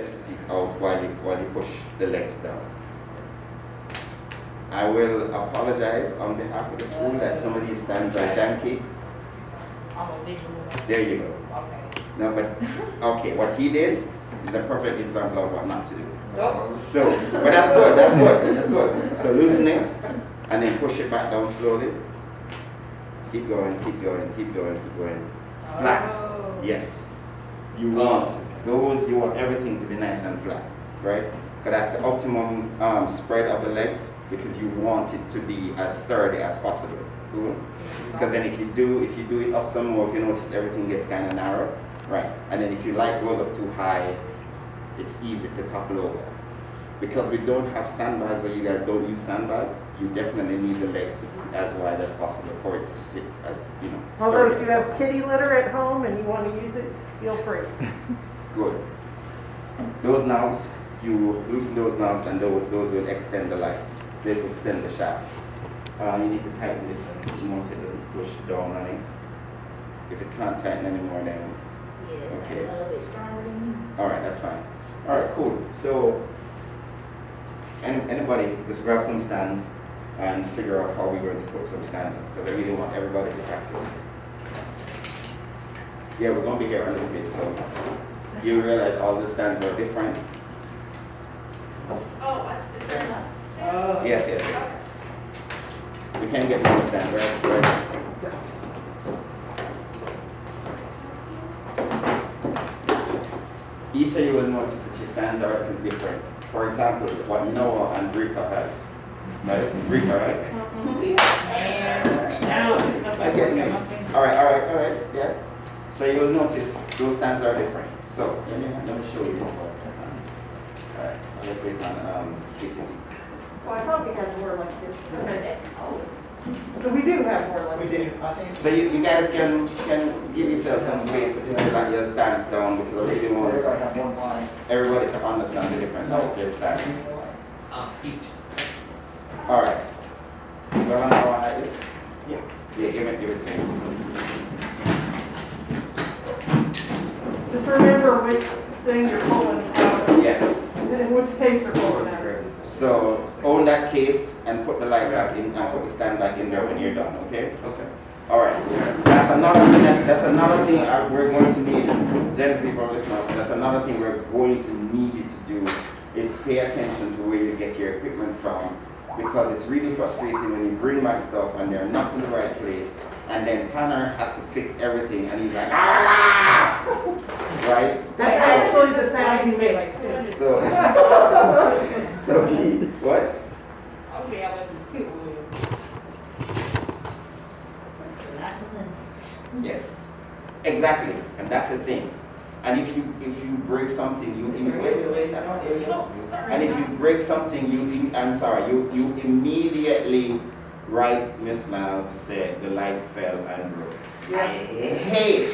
centerpiece out while you push the legs down. I will apologize on behalf of the school that some of these stands are janky. I'm a visual. There you go. Okay. No, but okay, what he did is a perfect example of what not to do. Nope. So, but that's good, that's good, that's good. So loosen it, and then push it back down slowly. Keep going, keep going, keep going, keep going. Flat. Oh. Yes. You want those, you want everything to be nice and flat, right? Because that's the optimum spread of the legs, because you want it to be as sturdy as possible. Cool? Because then if you do it up some more, if you notice everything gets kind of narrow, right? And then if your light goes up too high, it's easy to topple over. Because we don't have sandbags, or you guys don't use sandbags, you definitely need the legs to be as wide as possible for it to sit as, you know, Although sturdy if as you have possible. kitty litter at home and you want to use it, feel free. Good. Those knobs, you loosen those knobs, and those will extend the lights. They will extend the shaft. You need to tighten this one so it doesn't push down on it. If it can't tighten anymore, then Yes, okay. I love it stronger than you. All right, that's fine. All right, cool. So, anybody, just grab some stands and figure out how we're going to put some stands, because I really want everybody to practice. Yeah, we're going to be here a little bit, so you realize all the stands are different. Oh, is there enough? Yes, yes, yes. We can get more stands, right? Each of you will notice that your stands are a little different. For example, what Noah and Rika has. Right? Rika, right? See? And now it's stuff I like get working me. on my fingers. All right, yeah. So you will notice those stands are different. So let me show you this for a second. All right, let's wait on KTD. Well, I thought we had more like this. Okay, that's old. So we do have more like We this. do, I think. So you guys can give yourself some space to put like your stands down, because I really want There's, I have one line. everybody to understand the different like their stands. He's. All right. You want to know how high it is? Yeah. Yeah, give it to me. Just remember which thing you're pulling out, Yes. and in which case you're pulling out. So own that case and put the light back in and put the stand back in there when you're done, okay? Okay. All right. That's another thing we're going to need. Gen people, listen up. That's another thing we're going to need you to do is pay attention to where you get your equipment from, because it's really frustrating when you bring back stuff and they're not in the right place, and then Tanner has to fix everything, and he's like, ah! Right? That's actually the sound he makes. So, so he, what? I'll see how much people will. Lots of money. Yes, exactly, and that's the thing. And if you break something, wait, and if you break something, you immediately write Miss Miles to say the light fell and broke. I hate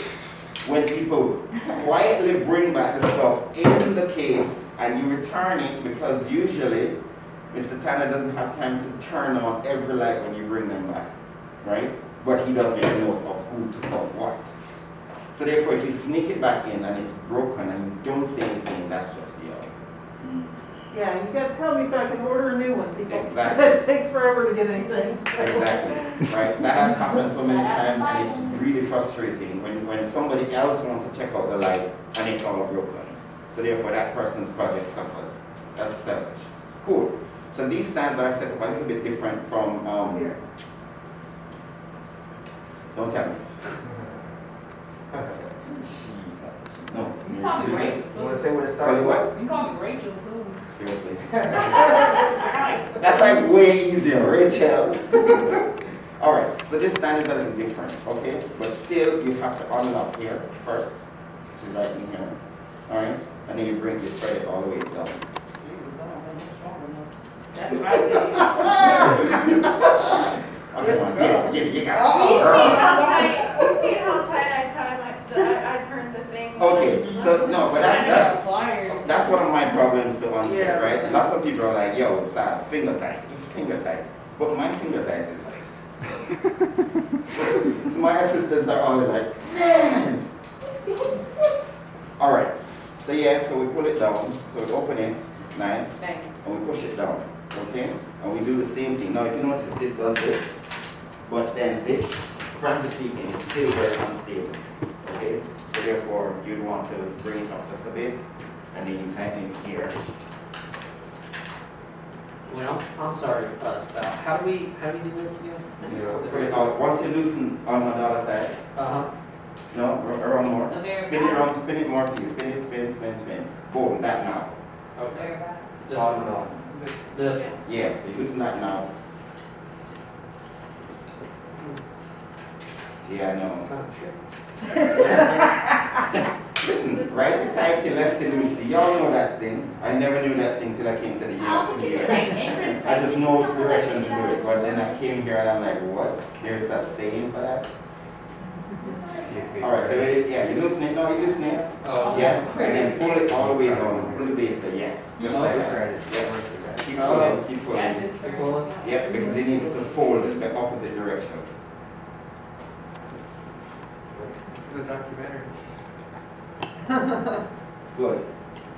when people quietly bring back the stuff in the case and you return it, because usually Mr. Tanner doesn't have time to turn on every light when you bring them back, right? But he does make a note of who to put what. So therefore, if you sneak it back in and it's broken and you don't say anything, that's just, Yeah, you gotta tell me so I can order a new one, people. Exactly. It takes forever to get anything. Exactly, right? That has happened so many times, and it's really frustrating when somebody else wants to check out the light and it's all broken. So therefore, that person's project suffers. That's selfish. Cool. So these stands are set up a little bit different from, Here. don't tell me. No. You call me Rachel You wanna too. say what it Call starts you with? what? You call me Rachel too. Seriously. Right. That's like way easier, Rachel. All right, so this stand is a little different, okay? But still, you have to unlock here first, which is right in here. All right, and then you spread it all the way down. That's what I said. Okay, come on, get it, you You got see it. how tight, you see how tight I turned the thing? Okay, so no, but that's Pliers. that's one of my problems to unset, Yeah. right? Lots of people are like, yo, Sad, finger tight, just finger tight. But my finger tight is like, so my assistants are always like, man. All right, So yeah, so we pull it down, so we open it, nice, Thanks. and we push it down, okay? And we do the same thing. Now if you notice, this does this, but then this, frankly speaking, is still very unstable, okay? So therefore, you'd want to bring it up just a bit, and then you tighten it here. Well, I'm sorry, Scott. How do we do this again? Put it out. Once you loosen on the other side, Uh-huh. no, around more. The very Spin it back. around, spin it more to you. Spin it, spin, spin, spin. Boom, that now. Okay. Very bad. This one. This one. Yeah, so you loosen that now. Yeah, no. Listen, righty tighty, lefty loosey. Y'all know that thing. I never knew that thing till I came to the US. I just know which direction to do it, but then I came here and I'm like, what? There's a saying for that? Alright, so yeah, you loosen it, no, you loosen it. Oh. Yeah, and then pull it all the way down, pull the base to yes, just like that. Yeah. Keep pulling, keep Yeah, pulling. just. Keep pulling. Yep, because you need to fold it the opposite direction. The documentary. Good.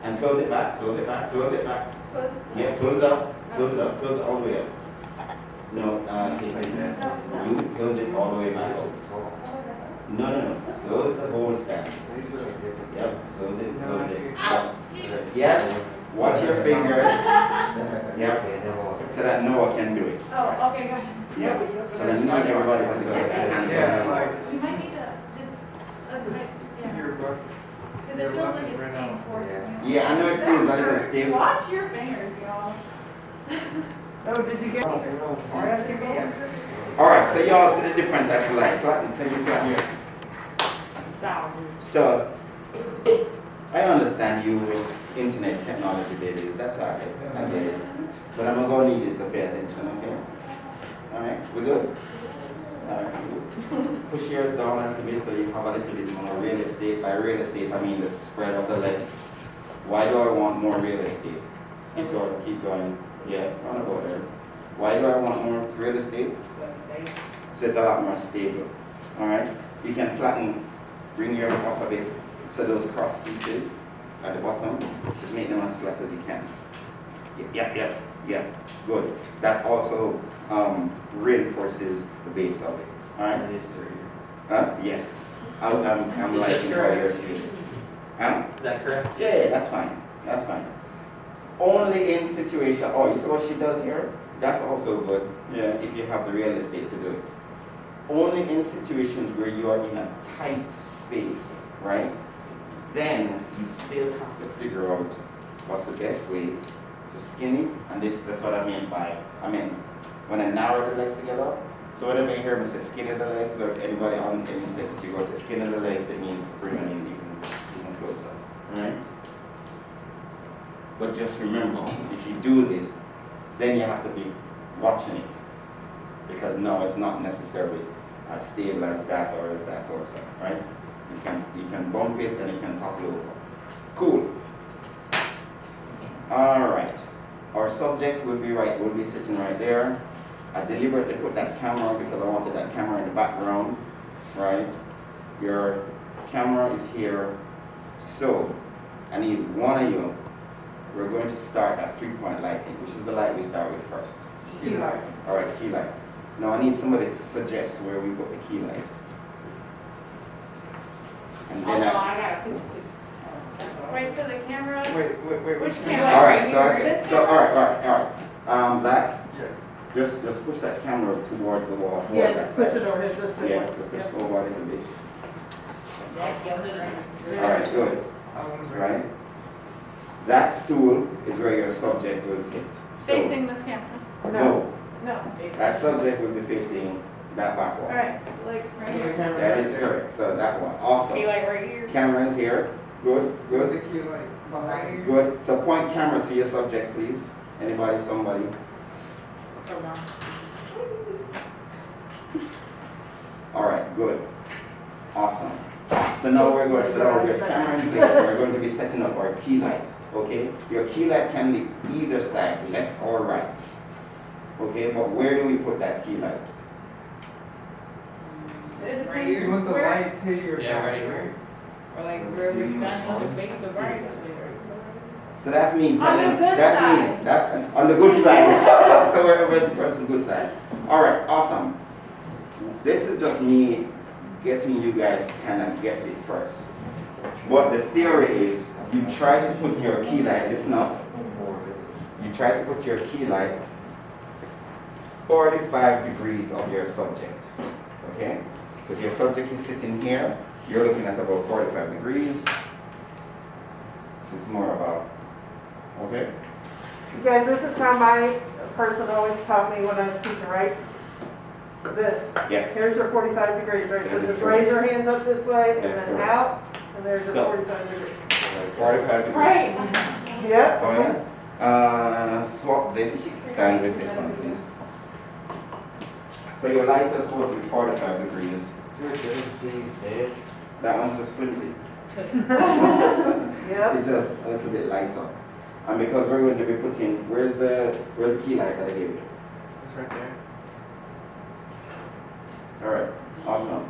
And close it back, close it back, close it back. Close. Yeah, close it up, close it up, close it all the way up. No, you close it all the way back up. No, close the whole stand. Yep, close it, close it. Yep. Yes, watch your fingers. Yep, so that Noah can do it. Oh, okay, gotcha. Yeah, so I need everybody to get their hands on it. We might need to just, yeah, because it feels like it's being forced. Yeah, I know it feels a little stiff. Watch your fingers, y'all. Oh, did you get? Or asking me? Alright, so y'all see the different types of light. Flatten, can you flatten here? Sound. So, I understand you internet technology babies, that's alright, I get it. But I'm gonna need you to pay attention, okay? Alright, we're good? Alright, push yours down a little bit so you have a little bit more real estate. By real estate, I mean the spread of the legs. Why do I want more real estate? Keep going, keep going. Yeah, round about there. Why do I want more real estate? So it's a lot more stable. Alright, you can flatten, bring yours up a bit. So those cross pieces at the bottom, just make them as flat as you can. Yep, good. That also reinforces the base of it. Alright? Yes. I'm liking what you're saying. Huh? Is that correct? Yeah, that's fine. That's fine. Only in situation, oh, you see what she does here? That's also good. Yeah, if you have the real estate to do it. Only in situations where you are in a tight space, right? Then you still have to figure out what's the best way to skin it. And that's what I mean by, when I narrow the legs together. So whenever you hear me say skin of the legs, or if anybody on any step that you go say skin of the legs, it means to bring it in even closer, right? But just remember, if you do this, then you have to be watching it. Because no, it's not necessarily as stable as that or as that or so, right? You can bump it and you can topple over. Cool. Alright. Our subject will be sitting right there. I deliberately put that camera because I wanted that camera in the background, right? Your camera is here. So, I need one of you. We're going to start at 3-point lighting, which is the light we start with first. Key light. Alright, key light. Now I need somebody to suggest where we put the key light. And Oh, then no, I gotta put. Wait, so the camera, Wait, which which camera? Alright, so This alright. Zach, Yes. just push that camera towards the wall. towards Yeah, that just push side. it over here this way. Yeah, just push it over a little bit. Yeah. Alright, good. Right? That stool is where your subject will sit. So, Facing this camera? no, No. that subject will be facing that back wall. Alright, so like right here. That is correct. So that one. Awesome. Key light right here. Camera is here. Good, good, Right here. good. So point camera to your subject, please. Anybody, somebody. So wrong. Alright, good. Awesome. So now we're going to set our camera in place. We're going to be setting up our key light. Okay? Your key light can be either side, left or right. Okay, but where do we put that key light? It Right depends here. where's- Yeah, right here. Or like wherever you got on the face of the right. So that's me On the telling, good that's side. me, that's on the good side. So where's the person's good side? All right, awesome. This is just me getting you guys to kind of guess it first. What the theory is, you try to put your key light, listen up. You try to put your key light 45 degrees of your subject, okay? So if your subject is sitting here, you're looking at about 45 degrees. So it's more about, okay? You guys, this is how my person always taught me when I was teaching, right? This. Yes. Here's your 45 degrees, right? So That is just correct. raise your hands up this way and Yes, then correct. out, and there's your So- 45 degrees. 45 degrees. Right. Yep. Oh yeah? Swap this stand with this one, please. So your lights are supposed to be 45 degrees. That one's just flimsy. Yep. It's just a little bit lighter. And because we're going to be putting, where's the key light that I gave you? It's right there. All right, awesome.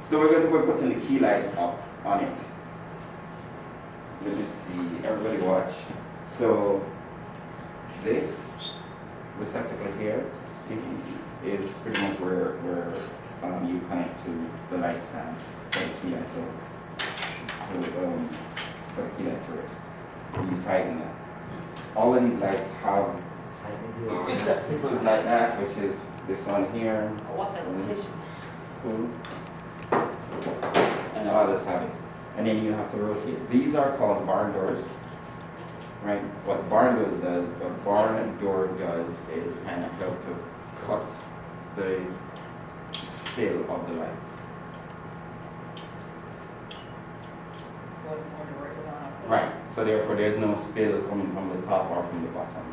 So we're going to be putting the key light up on it. Let me see, everybody watch. So this receptacle here is pretty much where you connect to the light stand for the key light for the key light to rest. You tighten that. All of these lights have receptacles like that, which is this one here. What the rotation? Cool. And the others have it. And then you have to rotate. These are called barn doors, right? What barn door does is kind of help to cut the spill of the lights. So it's more directed on. Right. So therefore, there's no spill coming from the top or from the bottom.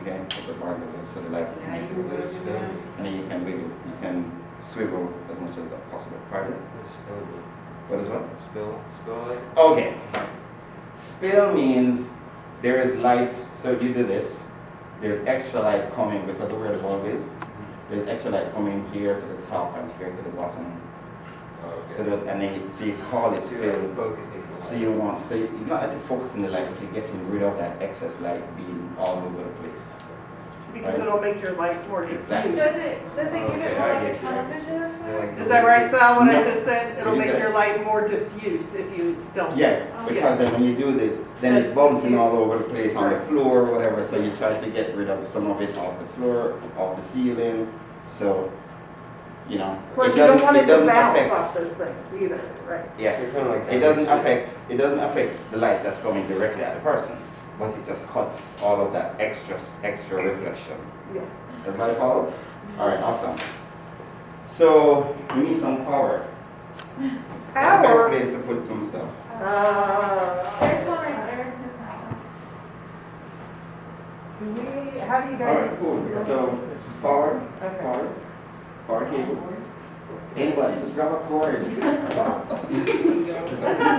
Okay. That's what barn door does. So the lights is How you move it around? and then you can wiggle. You can swivel as much as possible. Pardon? What is what? Spill light? Okay. Spill means there is light, so if you do this, there's extra light coming because of where the bulb is. There's extra light coming here to the top and here to the bottom. So that, and then so you call it spill. Focusing. So it's not that you're focusing the light, but you're getting rid of that excess light being all over the place. Because Right. it'll make your light more diffuse. Exactly. Does it give it Okay, more I like a get you. television effect? Is that right, Sal, what I No. just said? It'll You make said- your light more diffuse if you don't. Yes, because then when you do this, then it's That's bouncing all diffuse. over the place on the floor or whatever, so you try to get rid of some of it off the floor, off the ceiling, so, you know. Of course, it you don't doesn't- want it it to doesn't bounce affect- off those things either, right? Yes, You're kinda like it doesn't affect the light that's coming directly at the person, but it just cuts all of that extra reflection. Yeah. Everybody follow? All right, awesome. So we need some power. That's the best Power. place to put some stuff. There's one right there. How do you All guys? right, cool. So power, Okay. power cable. Anybody, just grab a cord. That's not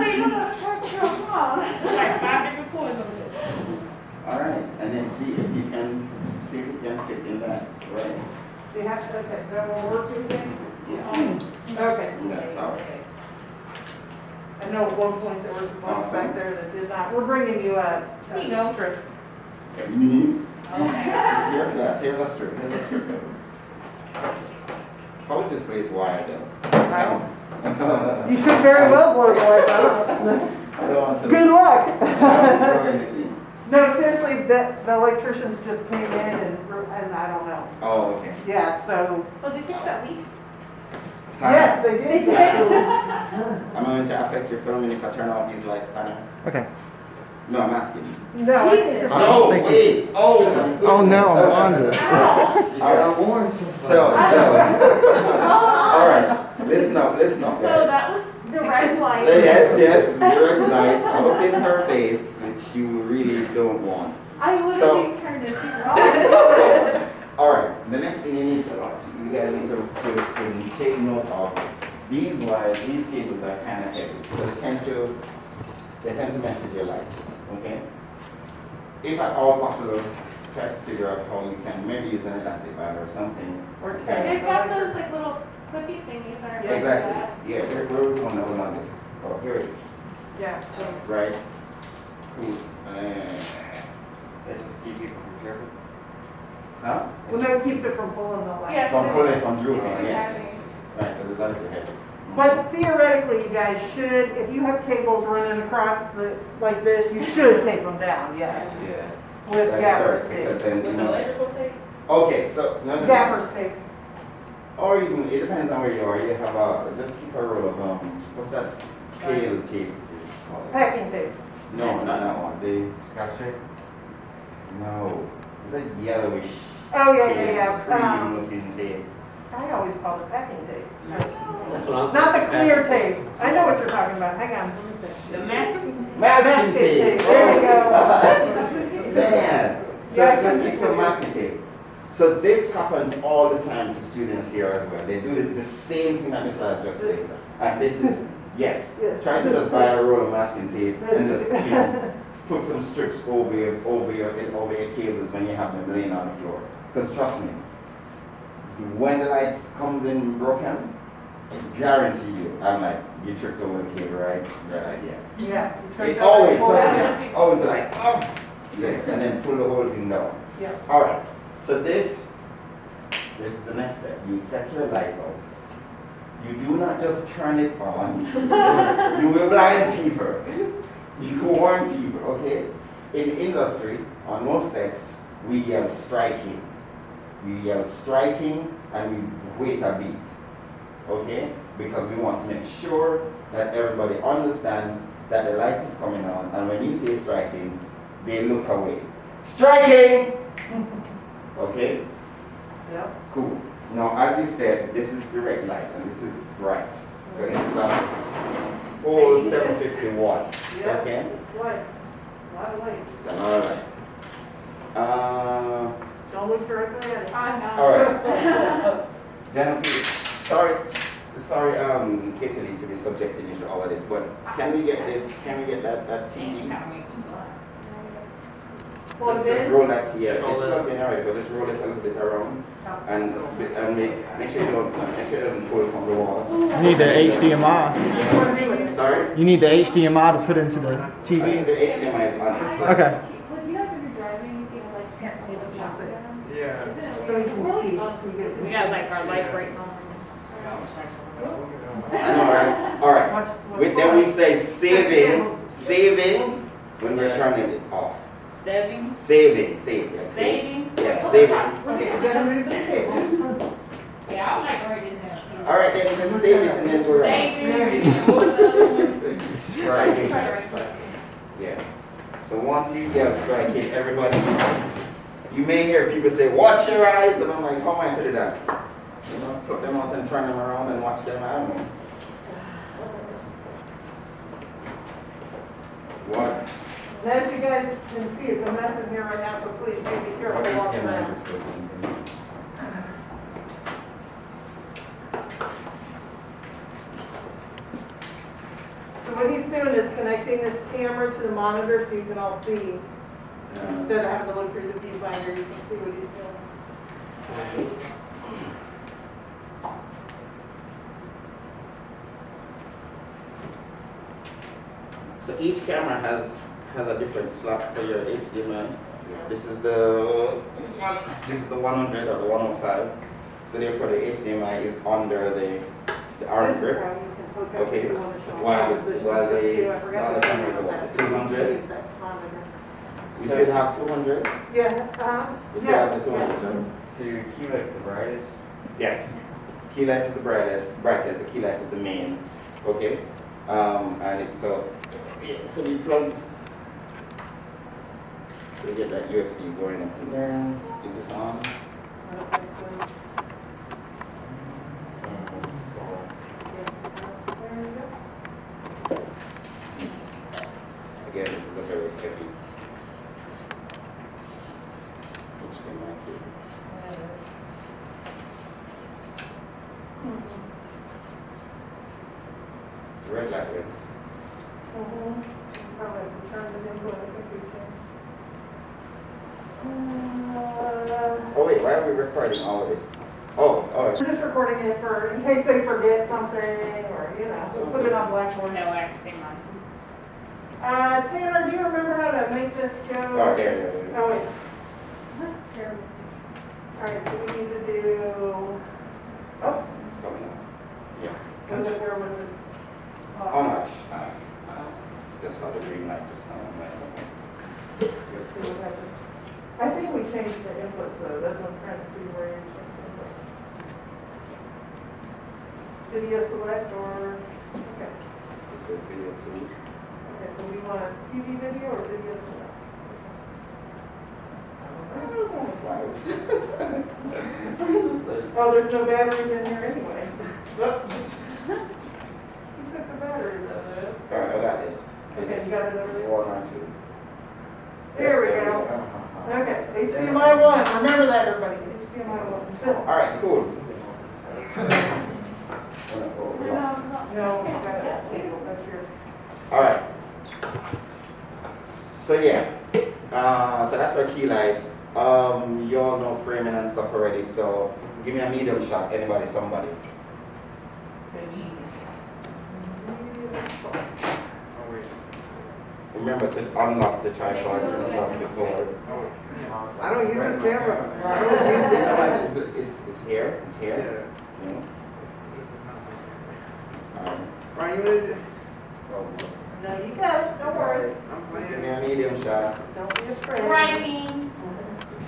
saying you don't have to charge your phone. Like 5 different cords over there. All right, and then see if you can fit in that, right? Do you have, okay, that will work with you? Yeah. Okay. In that tower. I know at one point there was a box Awesome. back there that did not. We're bringing you a There you go. strip. Me? Okay. Here's your glass. Here's a strip. Here's a strip. How is this place wired though? I don't- You could very well blow the lights out. I don't want to. Good luck. I don't want to throw anything. No, seriously, the electricians just came in and I don't know. Oh, okay. Yeah, so, Oh, they fixed that leak? yes, they did. They did. I'm going to affect your filming if I turn off these lights, Tanya. Okay. No, I'm asking you. No. Jesus. No, thank you. wait. Oh, my goodness. Oh no, I'm on Okay. this. All right. warned. So, all right. Listen up, So guys. that was direct light. Yes, direct light up in her face, which you really don't want. I would So- have turned it wrong. All right, the next thing you guys need to take note of, these wires, these cables are kind of heavy, so they tend to mess with your light, okay? If at all possible, try to figure out how you can maybe use an elastic band or something. Or Okay. tape. They've got those like little clippy thingies that are like that. Exactly, yeah, where was the one that was on this? Oh, here it is, Yeah. so- right? cool. That just keep people from tripping. Huh? Well, that keeps it from pulling the light. Yeah. From pulling, from drooping, It's yes. happening. Right, because it's under your head. But theoretically, you guys should, if you have cables running across the, like this, you should take them down, yes. Yeah. With That's gaffer's first, because tape. then, you With know. electrical tape? Okay, so, no. Gaffer's tape. Or even, it depends on where you are. You have a, just keep a roll of, what's that? Scale tape is called. Packing tape. No, not that one. Scotch tape? No. It's a yellowish. Oh, yeah, tape, yeah, cream yeah. looking tape. I always call it packing tape. That's what I'm. Not the clear tape. I know what you're talking about. Hang on. let me think. The masking. Masking tape. There we go. Oh, man. So Yeah, I just can keep some masking tape. So this happens all the time to students here as well. They do the same thing that Ms. Laz just said. And this is, yes, Yes. try to just buy a roll of masking tape and just, put some strips over your cables when you have them laying on the floor. Because trust me, when the light comes in broken, guarantee you, I'm like, you tripped over the cable, right? Right, yeah. Yeah. It always, trust me, always be like, oh, yeah, and then pull the whole thing down. Yeah. All right, so this is the next step. You set your light bulb. You do not just turn it on. You will blind people. You warn people, okay? In the industry, on most sets, we yell striking. We yell striking and we wait a beat, okay? Because we want to make sure that everybody understands that the light is coming on, and when you say striking, they look away. Striking! Okay? Yeah. Cool. Now, as you said, this is direct light, and this is bright. So this is a whole 750 watt. Yeah. Okay? It's light. A lot of light. So, all right. Don't look directly at it. I'm not. All right. Then, sorry, Katie, to be subjecting you to all of this, but can we get this? Can we get that TV? Plugged Just in. roll that TV. It's Roll it. plugged in already, but just roll it a little bit around, and make sure you don't, make sure it doesn't pull from the wall. You need the HDMI. What to do with it? Sorry. You need the HDMI to put into the I think TV. the HDMI is on it. So Okay. Well, you know when you're driving, you see the like cables drop down? Yeah. Isn't it So you weird? can see. So you get to We got like our light breaks on. All right. Watch- Then we say saving when we're turning it off. Saving. Saving. Saving. Yeah, saving. Okay, you gotta move the cable. Yeah, I would like to write this down. All right, then save it and then go around. Saving. What was the other one? Right. Yeah. So once you yell strike it, everybody, you may hear people say, watch your eyes, and I'm like, how am I to do that? You know, put them out and turn them around and watch them, I don't know. What? And as you guys can see, it's a mess in here right now, so please be careful What walking HDMI around. is this supposed to be? So what he's doing is connecting this camera to the monitor so you can all see. Instead of having to look through the viewfinder, you can see what he's doing. So each camera has a different slot for your HDMI. This is the 100 or the 105. So therefore the HDMI is under the arm This is grip. how you can hook up Okay. if you want to show While them positions. the Too, I forgot other to cameras mention are that. what, 200? Use that monitor. We still have 200s? Yeah, uh-huh. We still have the Yes, 200, yes. right? So your key light's the brightest? Yes. Key light is the brightest, the key light is the main. Okay? And it, so, yeah, so we plug, we get that USB going up in there. Is this on? I don't think so. Yeah. There you go. Again, this is a very heavy HDMI cable. Red light, red. Mhm. Probably return the input if we can. Oh wait, why are we recording all of this? Oh, We're just recording it for, in case they forget something, or, you know, so put it on Blackboard. No, I have to take mine. Tanner, do you remember how to get this Oh, go. there. Oh, wait. That's terrible. All right, so we need to do, oh, It's coming up. Yeah. was it, where was it? How much? Just saw the green light just now. I'm like, okay. Let's see what happens. I think we changed the inputs though, that's what I'm trying to see where you changed the inputs. Video select or, okay. It says video 2. Okay, so we want a TV video or video select? I don't know, it's live. Just like- Oh, there's no batteries in here anyway. Who took the batteries out of it? All right, I got this. Okay, you got it over It's there? 1 or 2. There we go. Okay, HDMI 1, remember that everybody, HDMI 1. All right, cool. No, that's your. All right. So yeah, so that's our key light. You all know framing and stuff already. So give me a medium shot. Anybody, somebody. Remember to unlock the tripods and stuff before. I don't use this camera. I don't use this. It's here. It's here. You know. Ryan, you wanna? No, you got it, don't worry. I'm Just give playing. me a medium shot. Don't be afraid. Writing.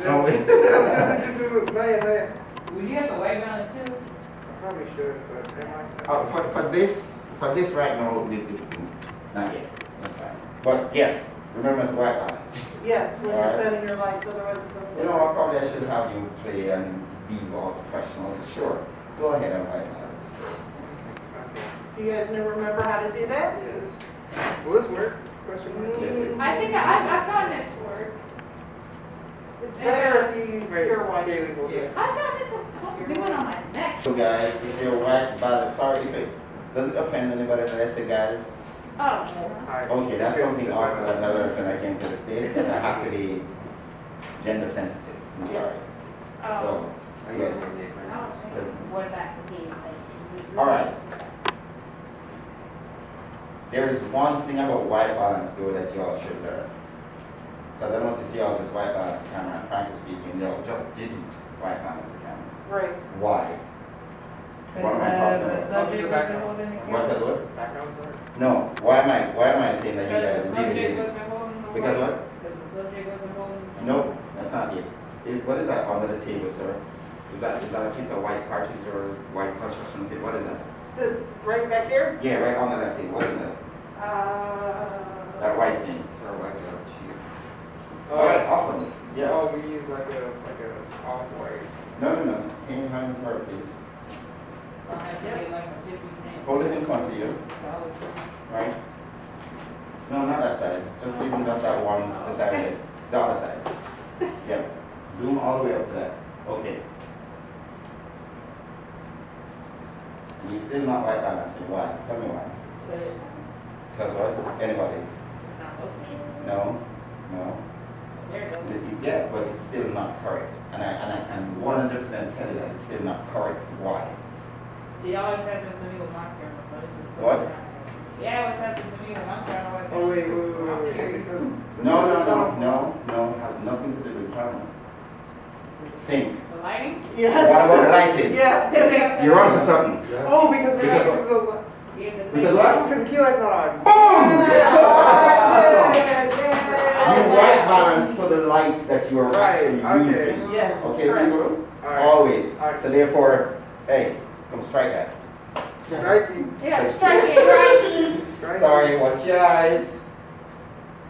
No, wait. Not yet. Would you have to wait on it too? I probably should, but am I? For this right now, not yet. That's fine. But yes, remember to white balance. Yes, when you're Alright. setting your lights, otherwise it doesn't. You know, probably I should have you play and be all professional. So sure, go ahead and white balance. Do you guys never remember how to do that? Yes. Will this work? Question mark. Yes, it- I think I've gotten it to work. It's better if you use pure white. Haley will do it. I've gotten it to come zoom in on my neck. So guys, if you're white balance, sorry if it does it offend anybody that I say guys. Oh. Alright. Okay, that's Good. something That's also fine. another thing I came to the States that I have to be gender sensitive. I'm sorry. So, I use yes. my name right now. What about the kids? Like, All right. There is one thing about white balance though that you all should learn. Because I noticed you all just white balance the camera, and frankly speaking, you all just didn't white balance the camera. Right. Why? What am I talking about? subject What wasn't holding the What camera. does what? Background color? No. Why am I saying that you guys Because the really subject didn't? wasn't holding the Because light. what? Because the subject wasn't holding the No, that's not it. What is that under the table, sir? Is that a piece of white cartridge or white construction tape? What is that? This, right back here? Yeah, right under that table. What is that? That white thing. It's our white color sheet. All right, awesome. Yes. Oh, we use like a off-white. No. Can you hand it to her, please? I have to pay like a 50 cent. Hold it in front of you, Dollars. right? No, not that side. Just leave them just that one, the side of it. The other side. Yeah. Zoom all the way up to that. Okay. And you're still not white balancing. Why? Tell me why. Because what? Anybody? It's not okay. No. There it goes. Yeah, but it's still not correct. And I can 100% tell you that it's still not correct. Why? See, it always happens to me with my camera, so it's just. What? Yeah, it always happens to me when I'm trying to work. Oh, wait. No. It has nothing to do with camera. Think. The lighting? Yes. What about lighting? Yeah. You're onto something. Oh, because we're Because not of- the Yeah, Because what? because the key light's not on. Boom! Awesome. Yeah. You white balance to the lights that you are Right, actually okay. using. Yes. Okay, correct. people? Alright. Always. Alright. So therefore, hey, come strike that. Striking. Yeah, strike it. Striking. Sorry, watch your eyes.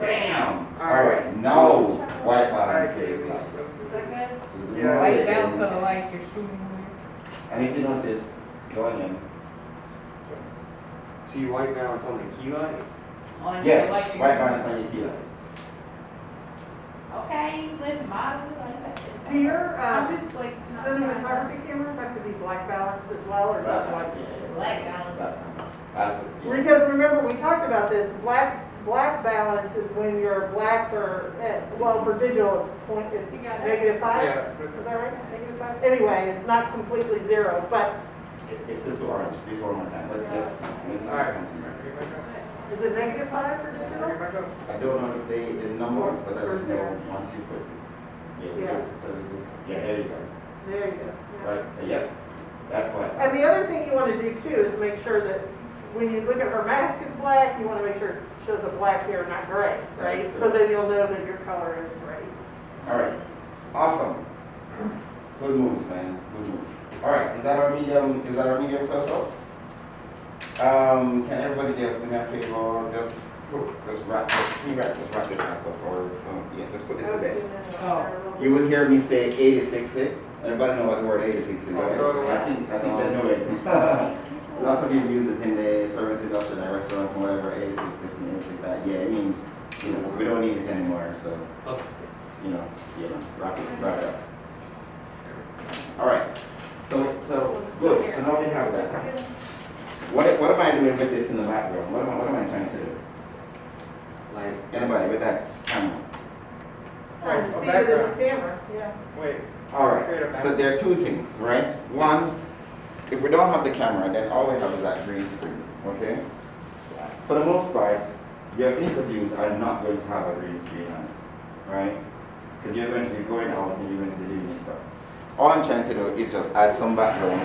Bam! Alright, now white balance this light. Is that good? So zoom Yeah. all the way Light down in. for the lights you're shooting with. And if you notice, going in. So you white balance on the key light? On Yeah, the light white you're balance on your key light. Okay, listen, model it like that. Do your I'm just like not trying to. cinematography cameras have to be black balanced as well, or just white? Black balance. Black balance. Absolutely. Because remember, we talked about this, black balance is when your blacks are, well, for digital, it's You got it. -5? Yeah. Is that right? -5? Anyway, it's not completely zero, but It's still too orange. Please one more time. But yes, Miss Alright. Alright. is it -5 for digital? Back up. I don't know if the number knows, but I just know once you put it. Yeah. So, yeah, there you go. There you go. Yeah. Right, so yeah, that's what. And the other thing you want to do too is make sure that when you look at her mask is black, you want to make sure it shows the black hair, not gray, right? That's So good. then you'll know that your color is right. All right, awesome. Good moves, man, good moves. All right, is that our medium plus up? Can everybody just do me a favor, just wrap this back up, or, yeah, let's put this to bed. You will hear me say 86, eh? Everybody know what the word 86 is, right? I think they know it. Lots of people use it in the service industry, like restaurants and whatever, 86 this and 86 that. Yeah, it means, you know, we don't need it anymore, so, Okay. you know, wrap it up. All right, so good, so now we have that. What am I doing with this in the background? What am I trying to do? Like, Anybody with that camera? Trying to see it as a camera, yeah. wait, All right, so there are two things, right? One, if we don't have the camera, then all we have is that green screen, okay? For the most part, your interviews are not going to have a green screen on it, right? Because you're going to be going out and you're going to be doing stuff. All I'm trying to do is just add some background.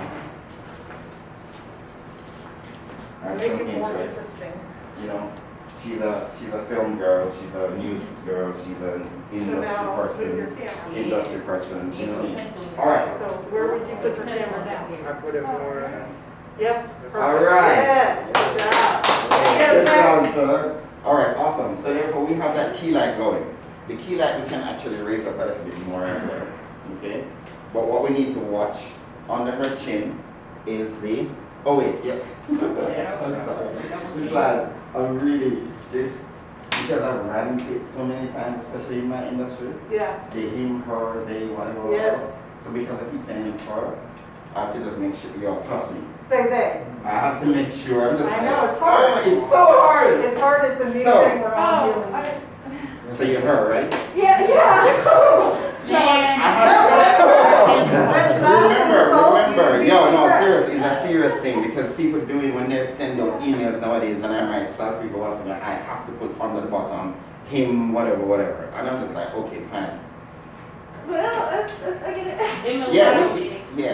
Add Make some it more interest. interesting. You know, she's a film girl, she's a news girl, she's an So industry now with your person, camera. industry person, you know what I mean? Pencil. All right. So where would you put your camera now? I put it more, Yep. perfect. All right. Yes, good job. Good Yes, job, sir. All right, awesome. So therefore, we have that key light going. The key light we can actually raise up a little bit more as well. Okay. But what we need to watch under her chin is the. Oh wait, yeah. I'm sorry. This lad, I'm really this because I've ran into it so many times, especially in my industry. Yeah, They him, her, they, whatever. Yes. So because I keep saying her, I have to just make sure y'all trust me. say they. I have to make sure. I'm just. I know, it's hard. Oh, it's so hard. It's hard, it's a new So- thing we're all dealing Oh, with. So you're her, right? yeah. Remember, yo, no, seriously, it's a serious thing because people do it when they're sending out emails nowadays, and I might tell people once again, I have to put under the bottom him, whatever, and I'm just like, okay, fine. Well, I get it. Yeah,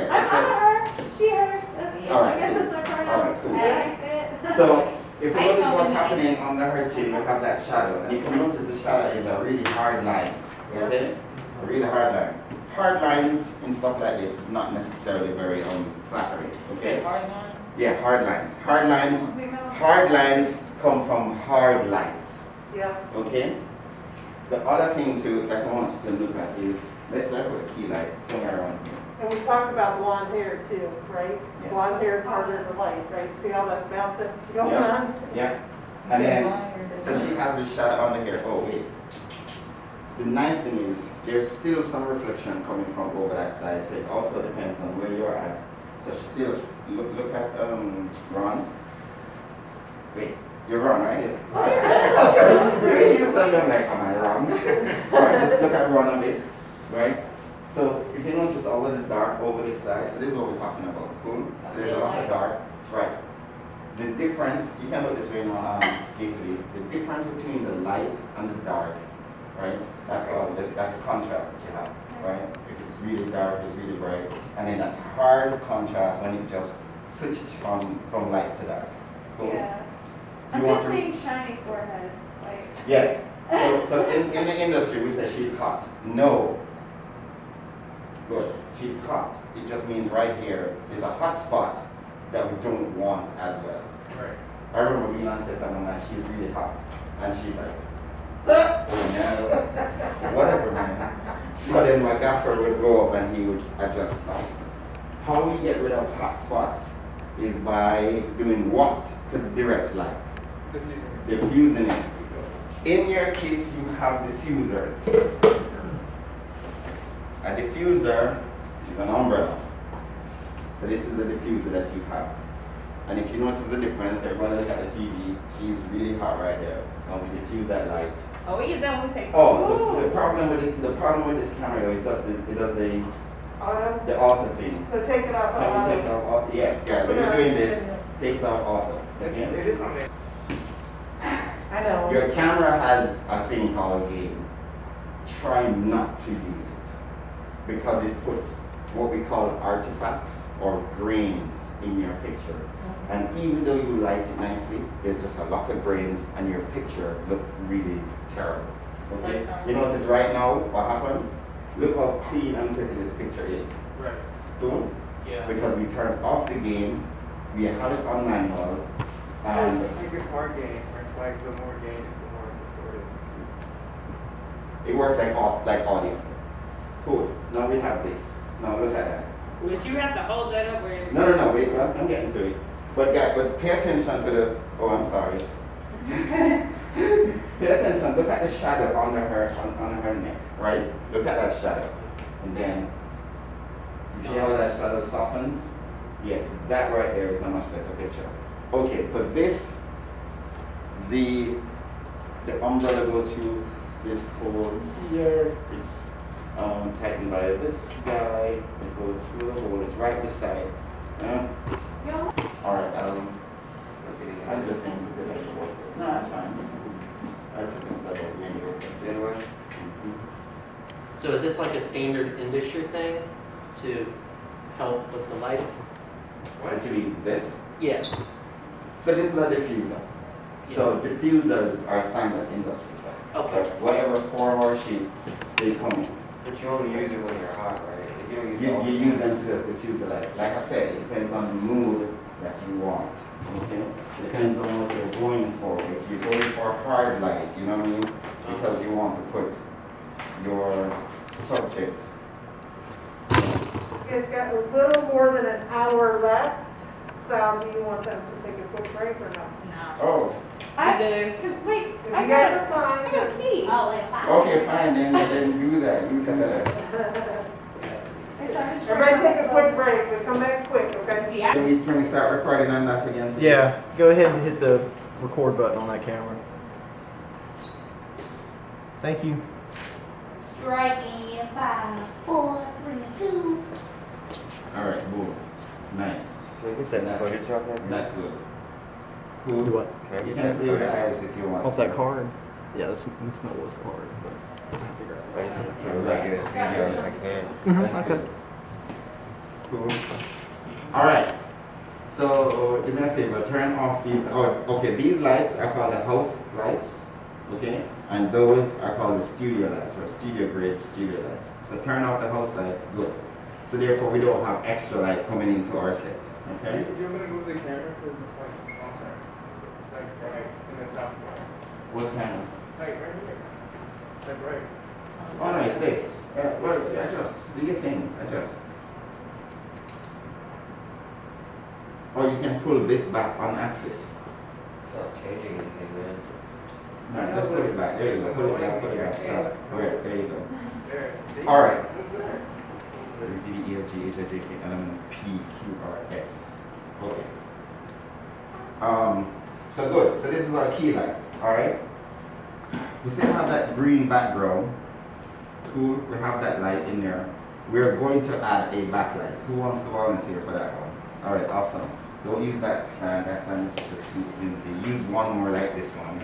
I'm that's it. her, she, her. All right, I guess cool. that's my pronoun. All right, cool. I say it. So, if you notice what's happening under her chin, we have that shadow, and if you notice the shadow is a really hard line, okay? A really hard line. Hard lines and stuff like this is not necessarily very flattering, okay? Yeah, hard lines. Hard lines come from hard lines, Yeah, okay? The other thing too that I want you to look at is, let's say I put a key light somewhere around here. and we talked about blonde hair too, right? Yes. Blonde hair is harder to light, right? See how that's bouncing going Yeah. on? Yeah, and then, so she has this shadow under here. Oh wait. The nice thing is, there's still some reflection coming from over that side, so it also depends on where you're at. So she still, look at, Ron. Wait, you're Ron, right? Maybe you tell me, I'm like, am I wrong? Alright, just look at Ron a bit, right? So if you notice all of the dark over this side, so this is what we're talking about, cool? So there's a lot of dark, right? The difference, you can look this way now, easily. The difference between the light and the dark, right? That's the contrast that you have, right? If it's really dark, it's really bright, and then that's hard contrast when it just switches from light to dark. Cool? Yeah. You I'm want just to- seeing shiny forehead, like. Yes. So in the industry, we say she's hot. No. Good. She's hot. It just means right here is a hot spot that we don't want as well. right. I remember being on set and I'm like, she's really hot. And she's like, oh no, whatever, man. So then my gaffer would go up and he would adjust stuff. How we get rid of hot spots is by doing what to direct light? Diffusing it. In your kits, you have diffusers. A diffuser is an umbrella. So this is the diffuser that you have. And if you notice the difference, everyone look at the TV, she's really hot right there. And we diffuse that light. Oh, we use that when we take. Oh, the problem with this camera though is it does the Auto, auto thing. so take it off. Can you take it off auto? Yes, guys, when you're doing this, take it off auto. It's, Okay? it is on there. I I know. Your camera has a thing called gain. Try not to use it because it puts what we call artifacts or grains in your picture. And even though you light it nicely, there's just a lot of grains and your picture look really terrible. Okay? You notice right now what happens? Look how clean and pretty this picture is. Right. Boom. Yeah. Because we turned off the game, we have it on manual, and It's like a card game, where it's like the more game, the more distorted. it works like audio. Cool. Now we have this. Now look at that. But you have to hold that up where. No, wait, I'm getting to it. But pay attention to the, oh, I'm sorry. Pay attention, look at the shadow under her neck, right? Look at that shadow. And then, you see how that shadow softens? Yes, that right there is a much better picture. Okay, for this, the umbrella goes through this hole here. It's tightened by this guy. It goes through the hole. It's right beside. All right. I'm just saying that it work. No, that's fine. That's against that whole main work. See anyway? So is this like a standard industry thing to help with the lighting? What do you mean? This? Yeah. So this is a diffuser. So diffusers are standard industry stuff. Okay. Whatever form or shape they come in. But you only use it when you're hot, right? If you don't use it all You the use time. them to just diffuse the light. Like I said, it depends on the mood that you want. Okay? It depends on what you're going for. If you're going for a hard light, you know what I mean? Because you want to put your subject. You guys got a little more than an hour left. Sal, do you want them to take a quick break or no? No. Oh, I do. Wait, If I you guys got, are I got a fine. key. Oh, wait, fine. okay, fine. Then do that. You can. Everybody take a quick break. We come back quick, okay? See, I. Can we start recording on that again? please? Yeah, go ahead and hit the record button on that camera. Thank you. Striking in 5, 4, 3, 2. All right. Boom. Nice. Can I get that footage off that? That's good. Do Cool. what? Can I You get can that do the footage? iris if you want. Off that card? Yeah, that's not what's card, but I'll figure it I would like to get a video if I can. out. That's Okay. good. Cool. All right. So do me a favor, turn off these. Oh, okay. These lights are called the house lights. Okay, and those are called the studio lights or studio grade studio lights. So turn off the house lights. Good. So therefore, we don't have extra light coming into our set. Okay. Do you want me to move the camera? Because it's like, oh, sorry. It's like right in the top corner. What kind of? Like right here. It's like right. Oh no, it's this. Well, adjust. Do your thing. Adjust. Or you can pull this back on axis. It's not changing anything, man. No, just put it back. There you go. Put it back. Put it back. Stop. There you go. There. See? All right. What's there? A, B, C, D, E, F, G, H, I, J, K, L, M, N, P, Q, R, S. Okay. So good. So this is our key light. All right. We still have that green background. Cool. We have that light in there. We're going to add a backlight. Who wants to volunteer for that one? All right. Awesome. Don't use that stand. That stand is just flimsy. Use one more like this one.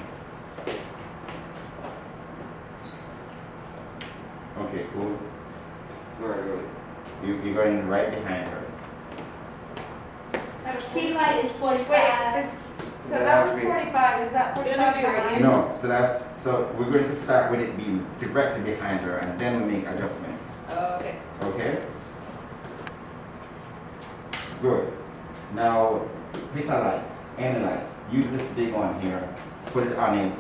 Okay. Cool. Where are you? You're going right behind her. Key light is 45. Wait, it's, so that one's 45, is that 45 Shouldn't it be right behind? No, so we're going to start with it being directly behind her and then we make adjustments. Oh, okay. Okay? Good. Now pick a light, any light. Use this big one here. Put it on it.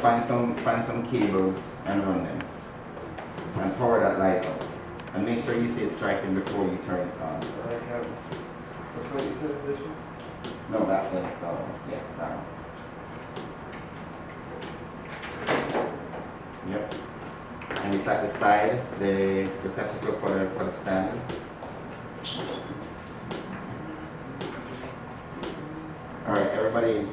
Find some cables and run them. And power that light up. And make sure you say striking before you turn it on. Which one you said, this one? No, that's the one. Yeah, that one. Yep. And it's at the side, the receptacle for the stand. All right, everybody.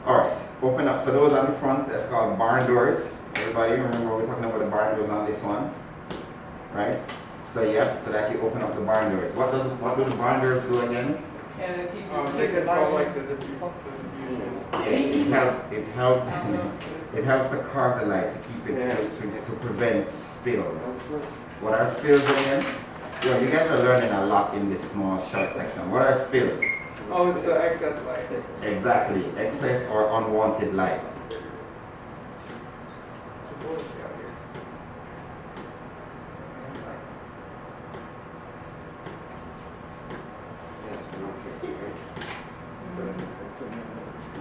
All right, open up. So those on the front, that's called barn doors. Everybody remember we're talking about the barn doors on this one, right? So yeah, so that you open up the barn doors. What do the barn doors do again? Yeah, the keep They control like the diffusion. It helps to carve the light to keep it to prevent spills. What are spills again? You guys are learning a lot in this small short section. What are spills? Oh, it's the excess light. Exactly, excess or unwanted light.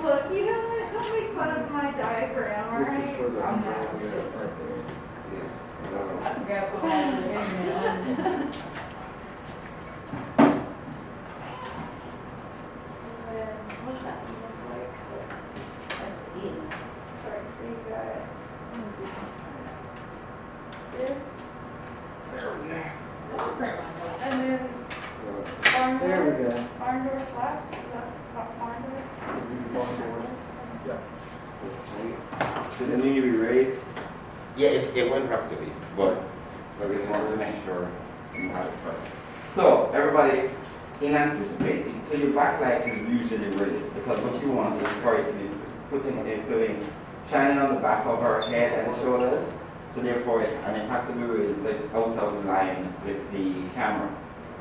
Look, you know what, don't make fun of my diagram, alright? I'm not. I forgot so long on the internet. What's that one look like? Alright, so you got, this. And then barn door. There we go. Barn door flaps, that's barn door. These barn doors. Does it need to be raised? Yeah, it won't have to be, but we just want to make sure you have it first. So everybody, in anticipating, so your backlight is usually raised because what you want is for it to be shining on the back of our head and shoulders. So therefore, it has to be raised so it's out of line with the camera.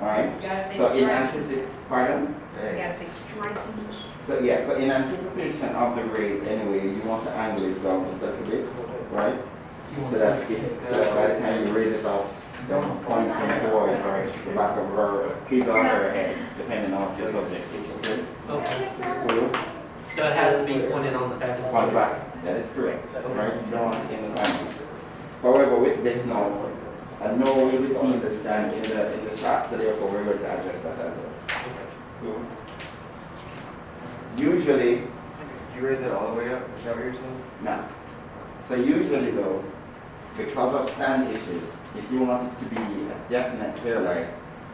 All right. You gotta say So in striking. pardon. You gotta say striking. So yeah, so in anticipation of the raise anyway, you want to angle it down just a little bit, right? So that by the time you raise it up, it's pointing towards the back of his or her head, depending on what your subject is, okay? Okay. So, So it has to be pointed on the back of the on the sticker? back, that is correct, right? You don't want it in the back. However, with this now, I know we'll be seeing the stand in the shot, so therefore we're going to adjust that as well. Cool. Usually, Did you raise it all the way up? Is that what you're saying? no. So usually though, because of stand issues, if you want it to be a definite clear light,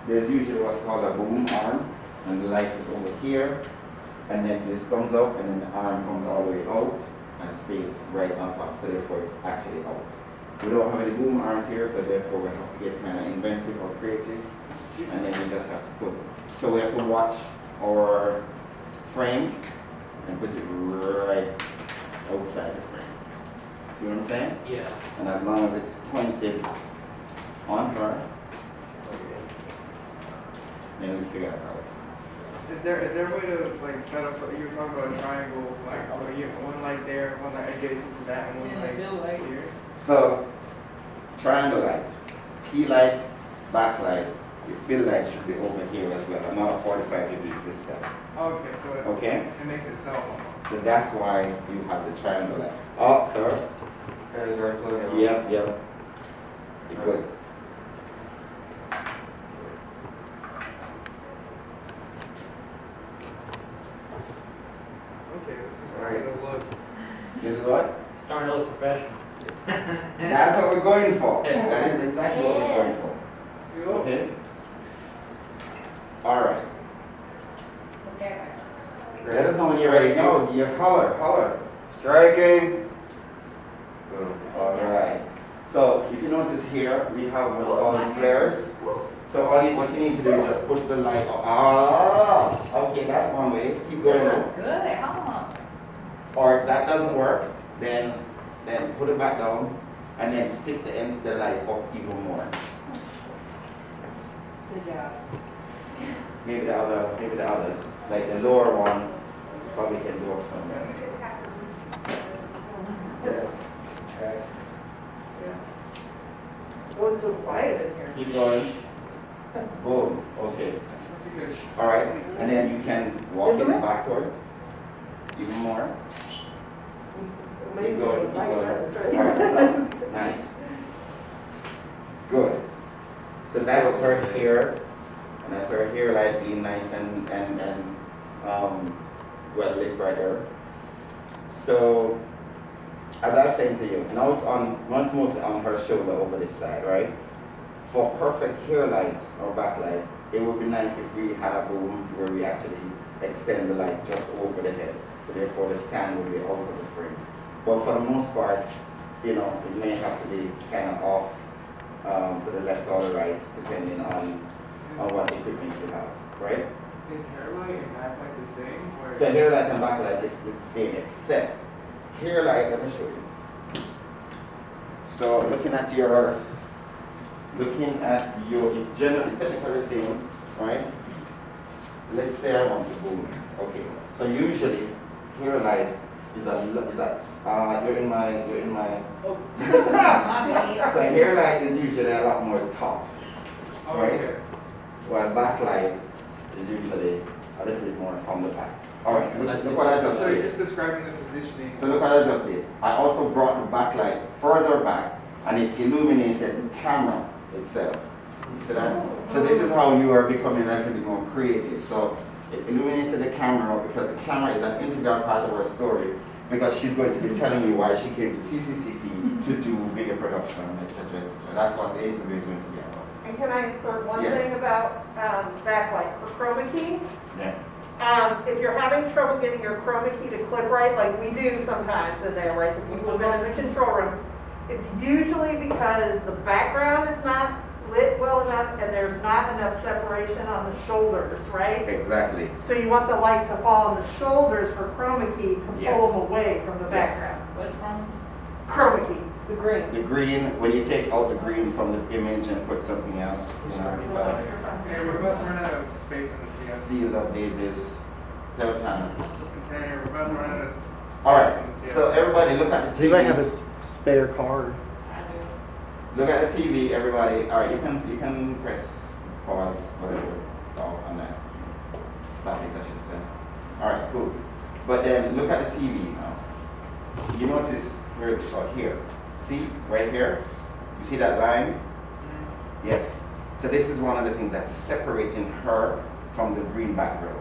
there's usually what's called a boom arm, and the light is over here, and then this comes up, and then the arm comes all the way out, and stays right on top, so therefore it's actually out. We don't have any boom arms here, so therefore we have to get kind of inventive or creative, and then we just have to put, so we have to watch our frame, and put it right outside the frame. See what I'm saying? Yeah. And as long as it's pointed on her, then we figure it out. Is there a way to like set up, you were talking about a triangle, like, so you have one light there, one light adjacent to that, and one Yeah, light fill light. here? So, triangle light, key light, backlight, your fill light should be over here as well, another 45 degrees this side. Okay, so Okay? it makes it self almost. So that's why you have the triangle light. Oh, sir. That is already plugged in. Yep. You're good. Okay, this is starting to look. This is what? Starting to look professional. That's what we're going for. Yeah. That is exactly what we're going for. Okay? All right. Okay. Let us know when you're ready. No, your color. Striking. All right. So if you notice here, we have what's called flares. So what you need to do is just push the light up. Ah, okay, that's one way. Keep going. This is good, huh? Or if that doesn't work, then put it back down and then stick the light up even more. Good job. Maybe the others, like the lower one, probably can go up somewhere. Yes. Right. Oh, it's so quiet in here. Keep going. Boom. Okay. That's a good. All right. And then you can walk it backward even more. Keep going. Keep going. All right. So nice. Good. So that's her hair, and that's her hair light being nice and well lit right there. So as I was saying to you, now it's mostly on her shoulder over this side, right? For perfect hair light or backlight, it would be nice if we had a boom where we actually extend the light just over the head. So therefore the stand would be out of the frame. But for the most part, it may have to be kind of off to the left or the right, depending on what equipment you have, right? Is hairlight and backlight the same? Or So hair light and backlight is the same, except hair light, let me show you. So looking at your, it's generally, it's technically the same, right? Let's say I want to boom. Okay. So usually hair light is you're in my so hair light is usually a lot more top, Oh, right? okay. While backlight is usually a little bit more from the back. Alright, look what I just So you're did. just describing the positioning. So look what I just did. I also brought the backlight further back and it illuminated the camera itself. You see that? So this is how you are becoming a little bit more creative. So it illuminated the camera because the camera is an integral part of our story, because she's going to be telling you why she came to CCCC to do video production, etc., etc. That's what the interview is going to be about. And can I insert one Yes. thing about backlight for chroma key? Yeah. If you're having trouble getting your chroma key to clip right, like we do sometimes in there, right? The people who've been in the control room, it's usually because the background is not lit well enough and there's not enough separation on the shoulders, right? Exactly. So you want the light to fall on the shoulders for chroma key to Yes. pull them away from the Yes. background. What's wrong? Chroma key, the green. The green, when you take out the green from the image and put something else, you know, so Hey, we're about to run out of space on the CF. field of bases, Teltana. Container, we're about to run out of space Alright, on the CF. so everybody look at the Does anybody have TV. a spare card? I do. Look at the TV, everybody. Alright, you can press pause, whatever, stop on that. Stop it, I should say. Alright, cool. But then look at the TV now. You notice, where's it called? Here. See, right here? You see that line? Yes. So this is one of the things that's separating her from the green background.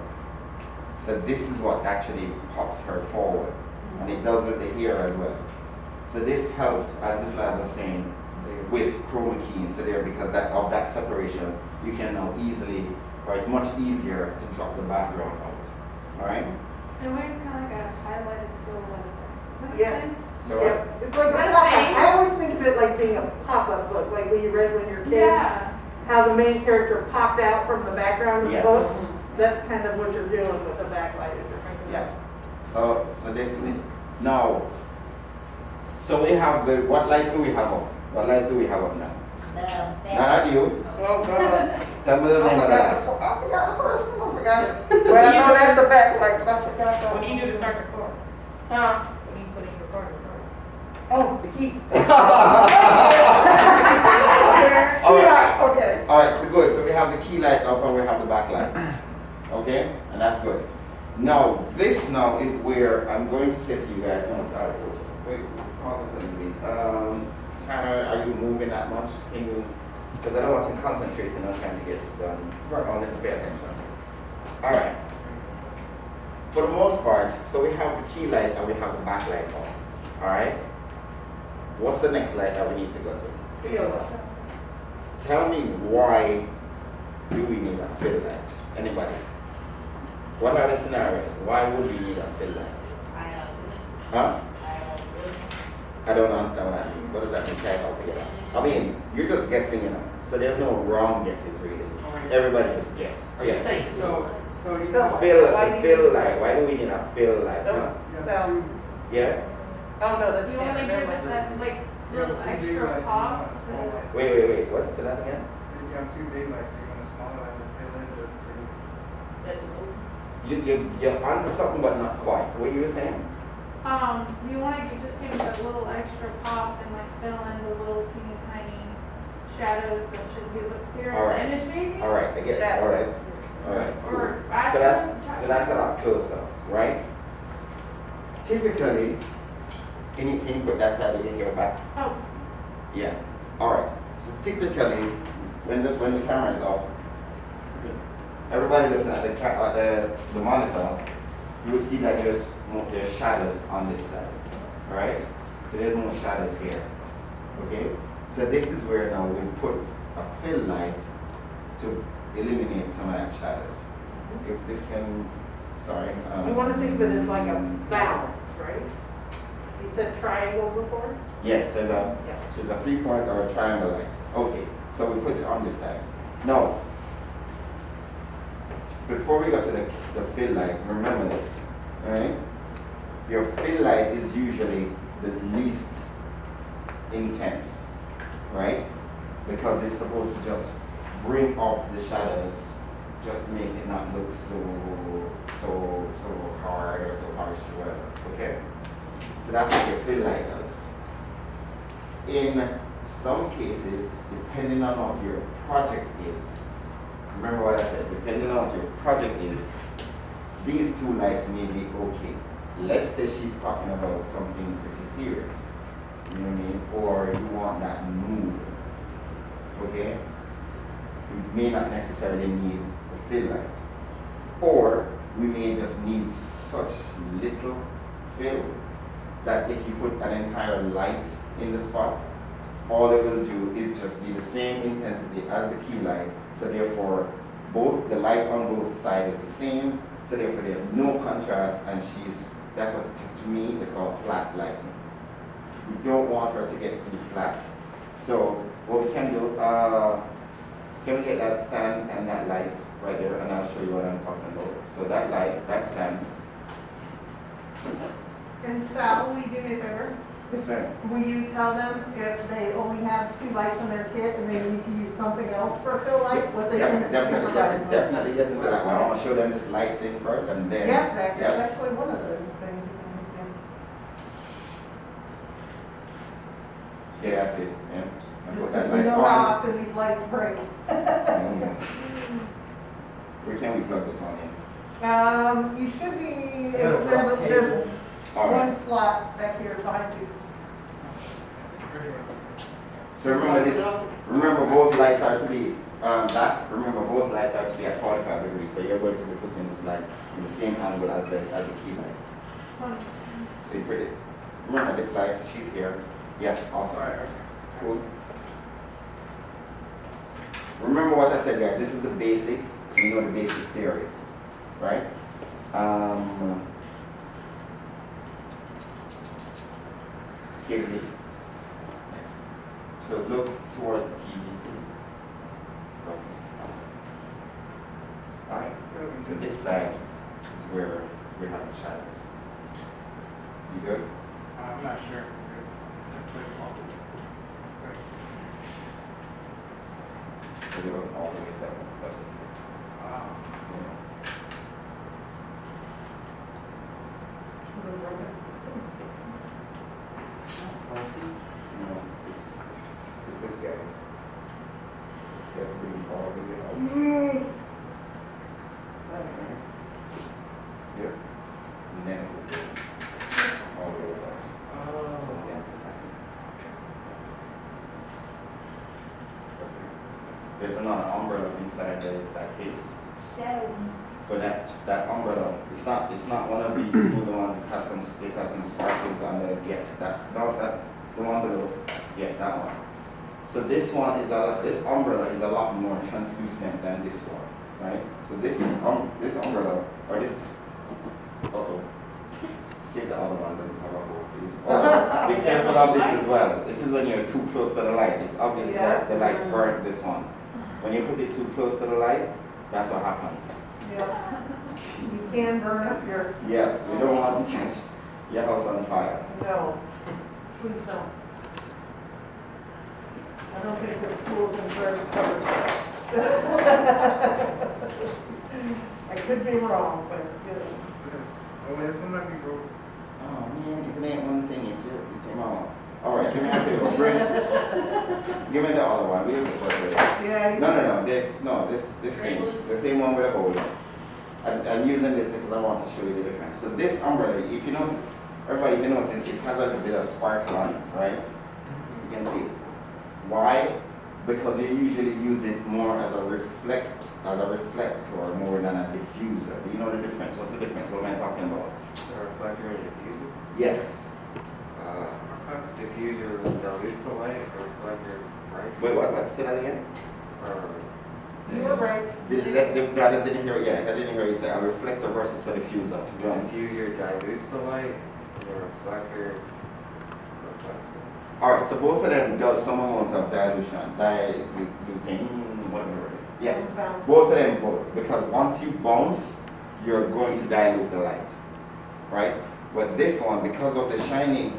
So this is what actually pops her forward. And it does with the hair as well. So this helps, as Ms. Laz was saying, with chroma key instead there, because of that separation, you can now easily, or it's much easier to drop the background out. Alright? In a way, it's kind of like a highlighted silhouette effect. Does that make Yes. sense? So Yeah, it's like a Is that a pop-up. thing? I always think of it like being a pop-up book, like when you read when you're kids. Yeah. How the main character popped out from the background of the Yeah. book. That's kind of what you're doing with the backlight. If you're thinking yeah. So this is it. Now, so we have what lights do we have up? What lights do we have up now? Not you. Oh, God. Tell me the name of that. I forgot the first one. I forgot it. But I know that's the backlight, but I forgot that. What do you do to start the car? Huh? What do you put in your car to start? Oh, the key. All right. Okay. All right, so good. So we have the key light up and we have the backlight. Okay? And that's good. Now, this now is where I'm going to say to you guys, no, wait, pause it a little bit. Sarah, are you moving that much? Can you, because I don't want to concentrate and I'm trying to get this done. I want to pay attention. All right. For the most part, so we have the key light and we have the backlight on. All right? What's the next light that we need to go to? Feel. Tell me, why do we need a fill light? Anybody? What are the scenarios? Why would we need a fill light? Huh? I don't understand what that means. What does that mean? Try it all together. I mean, you're just guessing, you know. So there's no wrong guesses really. Everybody just guess. Are you Yes. saying So you Fill have, Fill, Why do a you fill need- light. Why do we need a fill light? Huh? you have So- two, Yeah? Oh, no, that's You want to standard. give it that, like, you have little two big extra lights and pop one small to. light. Wait. What? Say that again? So if you have two big lights, so you want a small light to fill in the two. You're onto something, but not quite. What you were saying? You want to just give it a little extra pop and like fill in the little teeny tiny shadows that should be a bit clearer All right. in the image maybe? All right, I get it. All right. All right, cool. Or So that's a lot closer, right? Typically, can you put that side of your hair back? Oh, Yeah. All right. So typically, when the camera is up, everybody looking at the monitor, you will see that there's shadows on this side. All right. So there's more shadows here. Okay. So this is where now we put a fill light to eliminate some of that shadows. If this can, sorry. You want to think of it as like a balance, right? You said triangle before? Yeah, so Yeah. it's a 3-point or a triangle light. Okay, so we put it on this side. Now, before we go to the fill light, remember this, alright? Your fill light is usually the least intense, right? Because it's supposed to just bring up the shadows, just make it not look so hard or so harsh or whatever, okay? So that's what your fill light does. In some cases, depending on what your project is, remember what I said, depending on what your project is, these two lights may be okay. Let's say she's talking about something pretty serious, you know what I mean? Or you want that mood, okay? You may not necessarily need the fill light. Or we may just need such little fill that if you put an entire light in the spot, all it will do is just be the same intensity as the key light. So therefore, both the light on both sides is the same. So therefore, there's no contrast, and that's what to me is called flat lighting. We don't want her to get too flat. So what we can do, can we get that stand and that light right there, and I'll show you what I'm talking about. So that light, that stand. And Sal, will you do me a favor? Yes, ma'am. Will you tell them if they only have 2 lights in their kit and they need to use something else for a fill light, what they can Definitely supervise them? definitely get into that one. I want to show them this light thing first, and then. Yes, that's Yep. actually one of the things you can understand. Yeah, that's it. Yeah. And Just put that because we light know how on. often these lights break. Where can we plug this on in? You should be, there's All right. one slot back here behind you. So remember both lights are to be remember both lights are to be at 45 degrees. So you're going to be putting this light in the same angle as the key light. So you put it. Remember this light, she's here. Yeah, awesome. Cool. Remember what I said, guys. This is the basics. You know the basic theories, right? Here we go. So look towards the TV, please. Okay, awesome. All right. So this side is where we have the shadows. You good? I'm not sure. That's like So we go all the way down. That's just, wow. you know, it's this guy. That really all the way out. Yep. And then it will go all the way down. Oh. Yeah. There's another umbrella inside that case. But that umbrella, it's not one of these smooth ones. It has some sparkles on the the one below. Yes, that one. So this umbrella is a lot more translucent than this one, right? So this umbrella or this. See if the other one doesn't have a hole, please. Oh, be careful of this as well. This is when you're too close to the light. It's obvious that the light burned this one. When you put it too close to the light, that's what happens. Yeah. You can burn up your, Yeah, you don't want to catch your house on fire. no, please don't. I don't think the schools and birds covered that. I could be wrong, but good. Oh, this one might be broke. Oh man, if it ain't one thing, it's your mom. All right, give me a favor. Give me the other one. We do this one together. Yeah. No. The same one with a hole. I'm using this because I want to show you the difference. So this umbrella, if you notice, everybody, if you notice, it has a bit of sparkle on it, right? You can see. Why? Because you usually use it more as a reflector more than a diffuser. Do you know the difference? What's the difference? What am I talking about? A reflector and diffuser? Yes. Diffuser dilutes the light, or reflector, right? Wait, what? Say that again? Or You were right. Didn't hear it. Yeah, I didn't hear you say a reflector versus a diffuser. Go on. diffuser dilutes the light, or reflector reflects it. All right, so both of them does some amount of dilution, diluting, whatever it is. Yes. Bounce. Both of them both, because once you bounce, you're going to dilute the light, right? But this one, because of the shiny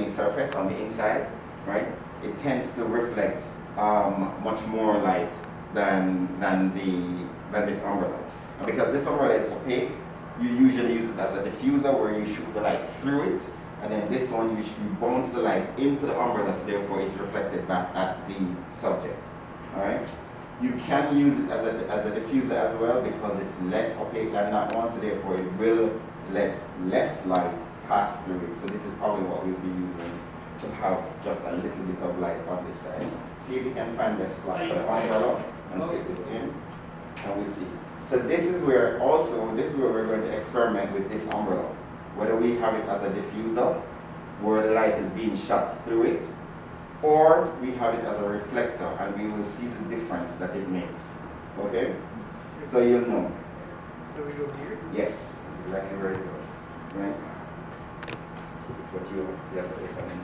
surface on the inside, right? It tends to reflect much more light than this umbrella. And because this umbrella is opaque, you usually use it as a diffuser where you shoot the light through it, and then this one you bounce the light into the umbrella, so therefore it's reflected back at the subject. All right. You can use it as a diffuser as well because it's less opaque than that one, so therefore it will let less light pass through it. So this is probably what we'll be using to have just a little bit of light on this side. See if you can find the slot for the umbrella and stick this in, and we'll see. So this is where we're going to experiment with this umbrella. Whether we have it as a diffuser, where the light is being shot through it, or we have it as a reflector, and we will see the difference that it makes. Okay? So you'll know. Does it go here? Yes, that's exactly where it goes. Right? But you have to take that in.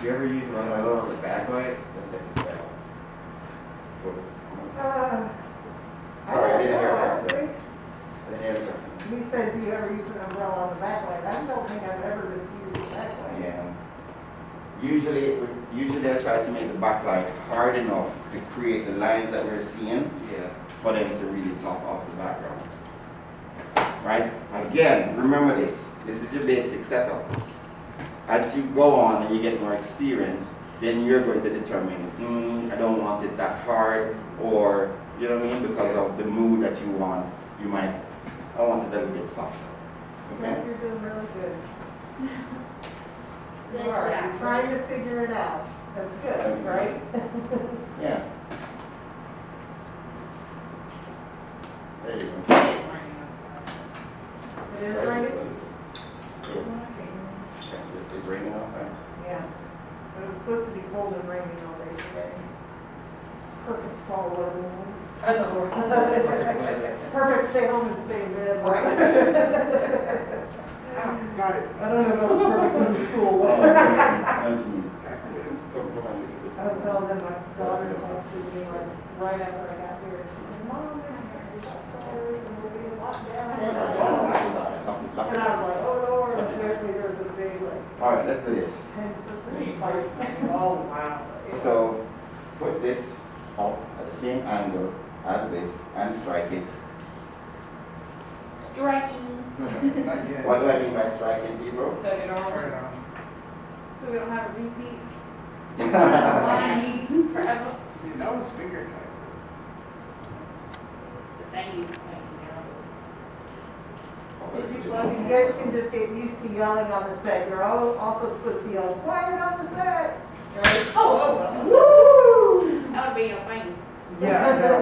Do you ever use one on the backlight? Let's take this back. Focus. I Sorry, I don't didn't hear know, I that. think, The hair question. he said, do you ever use an umbrella on the backlight? I don't think I've ever diffused the backlight. Yeah. Usually I try to make the backlight hard enough to create the lines that we're seeing Yeah. for them to really pop off the background. Right? Again, remember this. This is your basic setup. As you go on and you get more experience, then you're going to determine, I don't want it that hard, or, you know what I mean? Because of the mood that you want, I want it a little bit softer. Okay? You're doing really good. Good All right, job. you're trying to figure it out. That's good, right? Yeah. There you go. It's raining outside. It is right? It's raining outside. Yeah. It was supposed to be cold and raining all day today. Perfect fall weather. Perfect stay home and stay in bed. Ah, got it. I don't know about perfect go to school Oh, weather. what do you mean? So, come on. I was telling them my daughter texted me like right after I got here. She said, Mom, it's outside and we're being locked down. And I was like, oh Lord, apparently there's a big like All right, let's do this. 10% fight. Oh, wow. So, put this up at the same angle as this and strike it. Striking. Not yet. What do I mean by striking, people? Set it Turn on. it on. So we don't have a repeat. Right. Line forever. See, that was finger type. Thank you. Did you plug? You guys can just get used to yelling on the set. You're also supposed to yell, quiet on the set. Right? Oh, Woo! that would be your fingers. Yeah, I know.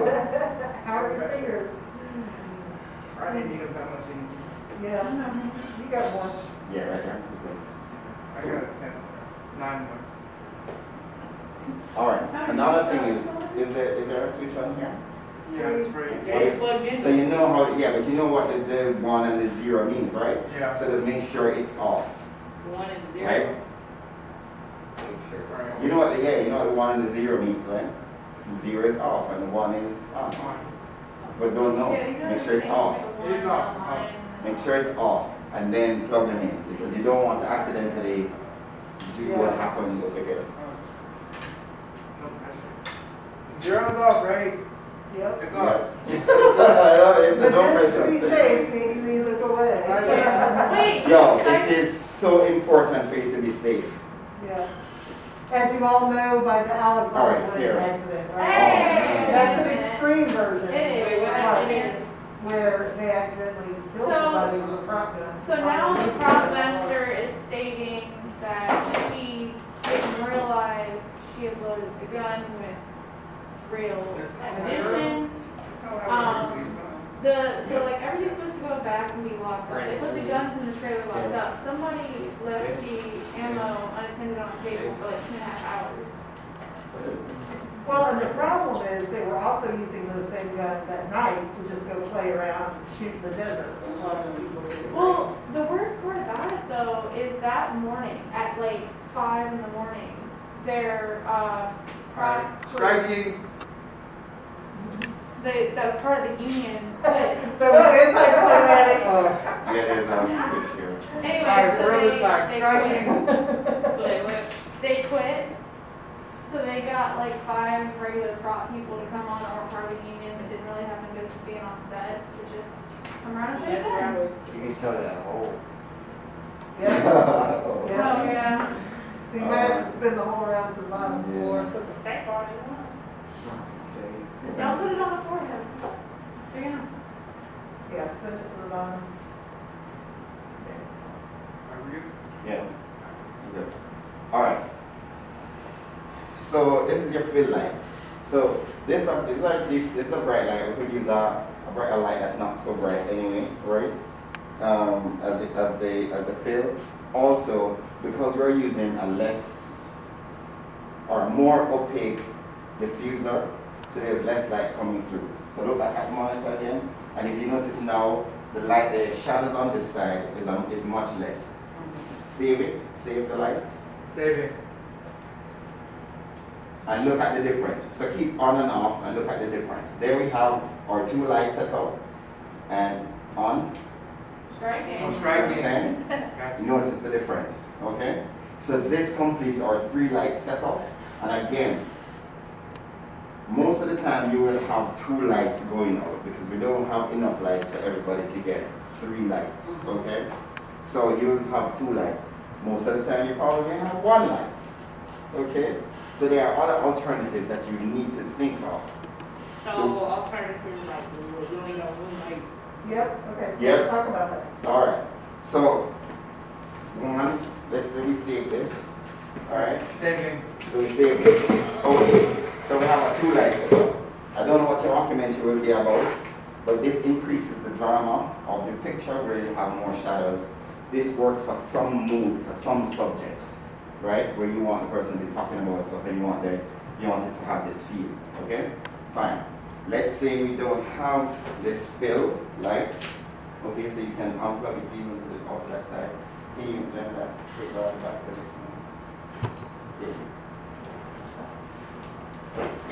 How are your fingers? I didn't need them that much in. Yeah, you got one. Yeah, right there. This way. I got a 10. 9 more. All right. Another thing is there a switch on here? Yeah, it's pretty. Yeah, it's plugged in. So you know how, but you know what the 1 and the 0 means, right? Yeah. So just make sure it's off, One and zero. right? Right. You know what the 1 and the 0 means, right? 0 is off and the 1 is on. But don't know. Yeah, you gotta Make sure it's think off. of the It is one off, it's line. Make sure it's off and then plug them in because you don't want to accidentally do what happened over here. No pressure. Zero's off, right? Yep. It's off. It's a no But just to be pressure. safe, maybe Lee look away. Wait. Yo, should I- it is so important for you to be safe. Yeah. As you all know by the Alec All right, Baldwin here. accident, right? Hey! That's an extreme version. It is. Wait, what Right. happened? Where they accidentally killed So- somebody with a prop gun. So now the prop master is stating that he didn't realize she had loaded the gun with real ammunition. That's not how it actually started. So like everything's supposed to go back and be locked up. They put the guns in the trailer locked up. Somebody left the ammo unattended on the table for like 2.5 hours. Well, and the problem is they were also using those same guns at night to just go play around and shoot in the desert. A lot of people do. Well, the worst part about it though is that morning at like 5 in the morning, their Striking. that was part of the union quit. The anti-climatic. Yeah, there's a switch here. Anyway, Alright, so we're on this they side. Striking. So they went, They quit. So they got like 5 regular prop people to come on that weren't part of the union that didn't really have any business being on set to just come around and play that's where I events. was. You can tell that whole. Yeah. Oh, Yeah. yeah. So you might have to spin the whole round to the bottom floor. Put some tape on it. Just don't put it on the forehead. Big enough. Yeah, spin it to the bottom. Are we good? Yeah. Good. All right. So this is your field light. So this is like this is a bright light. We could use a brighter light that's not so bright anyway, right? As the field. Also, because we're using a less or more opaque diffuser, so there's less light coming through. So look at that monitor again, and if you notice now, the shadows on this side is much less. Save it, save the light, Saving. and look at the difference. So keep on and off and look at the difference. There we have our 2 lights set up, and on, Striking. Striking. 10. Gotcha. Notice the difference, okay? So this completes our 3 light setup, and again, most of the time you will have 2 lights going out because we don't have enough lights for everybody to get 3 lights, okay? So you'll have 2 lights. Most of the time you probably have 1 light, okay? So there are other alternatives that you need to think of. So alternatives like we only got 1 light. Yep, okay, so Yep. let's talk about that. All right, so 1, let's say we save this, all right? Saving. So we save this. Okay, so we have a 2 light setup. I don't know what your documentary will be about, but this increases the drama of the picture where you have more shadows. This works for some mood, for some subjects, right? Where you want the person to be talking about stuff and you want it to have this feel, okay? Fine. Let's say we don't have this fill light. Okay, so you can unplug it easily and put it out to that side. Can you let that put that back to this one?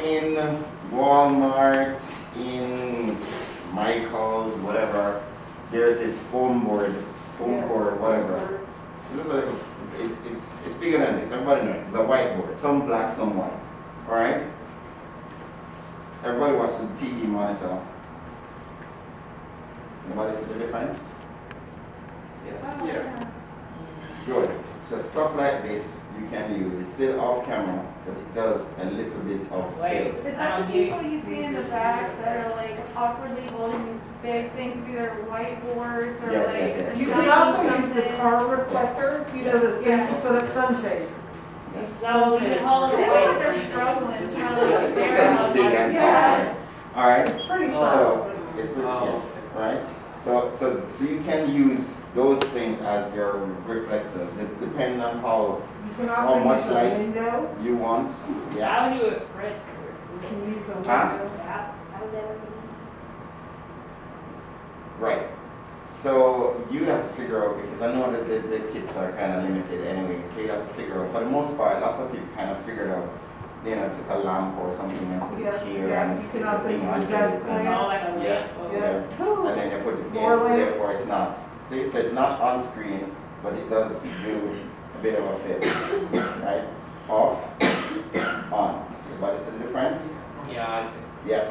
In Walmart, in Michael's, whatever, there's this foam core, whatever. This is it's bigger than this. Everybody knows it's a whiteboard. Some black, some white. All right. Everybody watch the TV monitor. Anybody see the difference? Oh, Yeah. Good. So stuff like this you can use. It's still off camera, but it does a little bit of Wait. fill. Is that the people you see in the back that are like awkwardly holding these big things, either whiteboards or Yes, like yes, yes. You shining can also use the something? car reflectors, you know, the things Yeah. you put up sunshades. Yes. So you can hold They it look like away they're from struggling, trying to Yeah, like it's because it's big and Yeah. all right. It's pretty So subtle. it's pretty, Oh. yeah, right? So you can use those things as your reflectors, depending on how You can how also much use a light? window, you want. So Yeah. how would you express you can use a Huh? window. how would that work? Right. So you have to figure out, because I know that the kits are kind of limited anyway, so you have to figure out, for the most part, lots of people kind of figured out, took a lamp or something and put Yeah, it here yeah, and you stick can the also thing use a onto it. desk and- lamp. Oh, like a Yeah. lamp. Yeah. And then you put it More in, so lamp. therefore it's not, see, so it's not on screen, but it does do a bit of a fill, right? Off, on. Everybody see the difference? Yeah, I see. Yeah.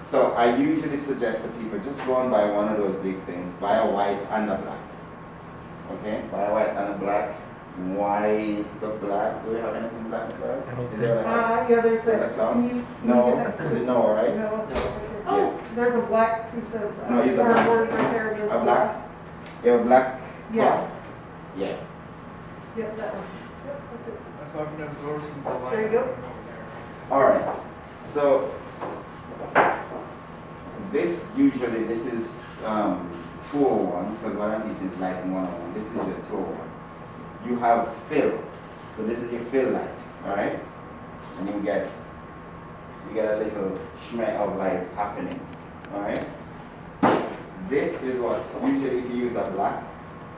So I usually suggest to people just go and buy one of those big things. Buy a white and a black. Okay? Buy a white and a black. Why the black? Do we have anything black first? Is there like a, Yeah, there's There's a that, cloud? can you no? get that? Is it no, right? No. No. Oh, Yes. there's a black piece of No, use a black. cardboard right there. against A the black? You have a black? Yeah. cloth? Yeah. Yep, that one. Yep, that's it. That's how it can absorb some of the light. There you go. All right. So this is 201, because what I'm teaching is lighting 101. This is your 201. You have fill. So this is your fill light, all right? And you get a little schmear of light happening, all right? This is what's usually, if you use a black,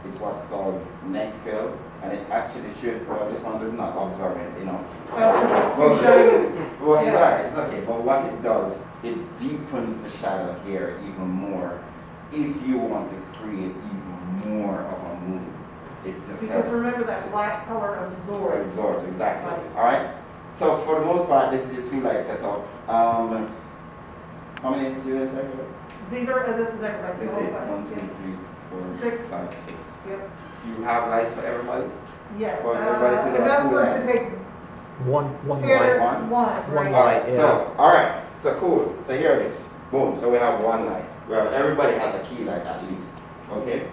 It's what's called neck fill, and it actually should, well, this one is not absorbent, you know. Well, to show you, Well, it's Yeah. alright, it's okay, but what it does, it deepens the shadow here even more if you want to create even more of a mood. It just because helps remember that black color absorbs. absorb, exactly. Right. Alright? So for the most part, this is the two light setup. How many students are here? These are, this is everybody. This is the it, whole 1, 2, thing. 3, 4, Six. 5, 6. Yep, You have lights for everybody? yeah, For everybody to know enough two for it lights. to take One Tanner, light. one? one, One right? light. Alright, Yeah. so, alright, so cool. So here it is. Boom, so we have one light. Well, everybody has a key light at least, okay?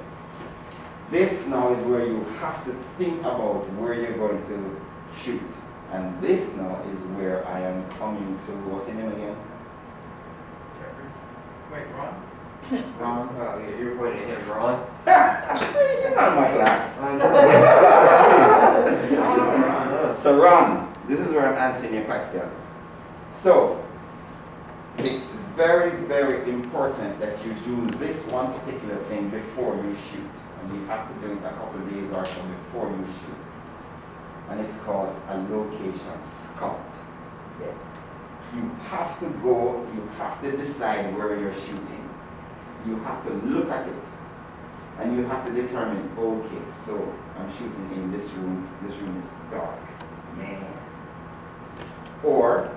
This now is where you have to think about where you're going to shoot. And this now is where I am coming to, what's your name again? Wait, Ron? Ron? Oh, yeah, you're pointing at him, Ron. He's not in my class. I know. So Ron, this is where I'm answering your question. So, it's very, very important that you do this one particular thing before you shoot. And you have to do it a couple of days or so before you shoot. And it's called a location scout. You have to go, you have to decide where you're shooting. You have to look at it. And you have to determine, okay, so I'm shooting in this room is dark. Man. Or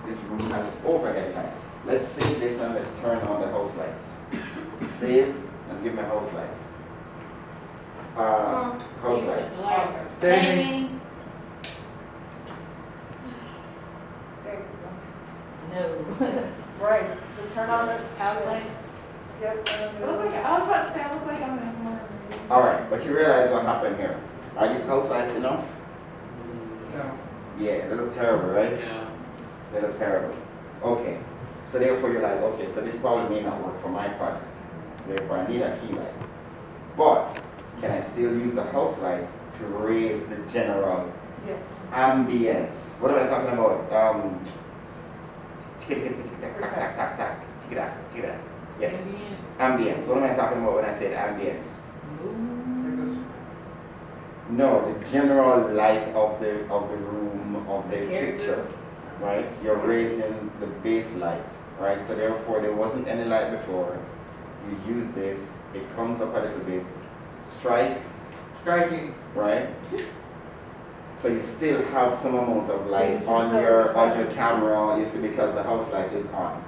this room has overhead lights. Let's save this and let's turn on the house lights. Save and give me house lights. House lights. Saving. No. Right, so turn on the, House light. yep. I look like, I was about to say, I look like I'm in a horror movie. Alright, but you realize what happened here. Are these house lights enough? No. Yeah, they look terrible, right? Yeah. They look terrible. Okay. So therefore you're like, okay, so this probably may not work for my project. So therefore I need a key light. But can I still use the house light to raise the general Yes. ambience? What am I talking about? Tick-a-tack. Yes. Ambience. What am I talking about when I say ambience? No, the general light of the room, of the picture, right? You're raising the base light, right? So therefore there wasn't any light before. You use this, it comes up a little bit, strike, Striking. right? So you still have some amount of light on your camera, you see, because the house light is on.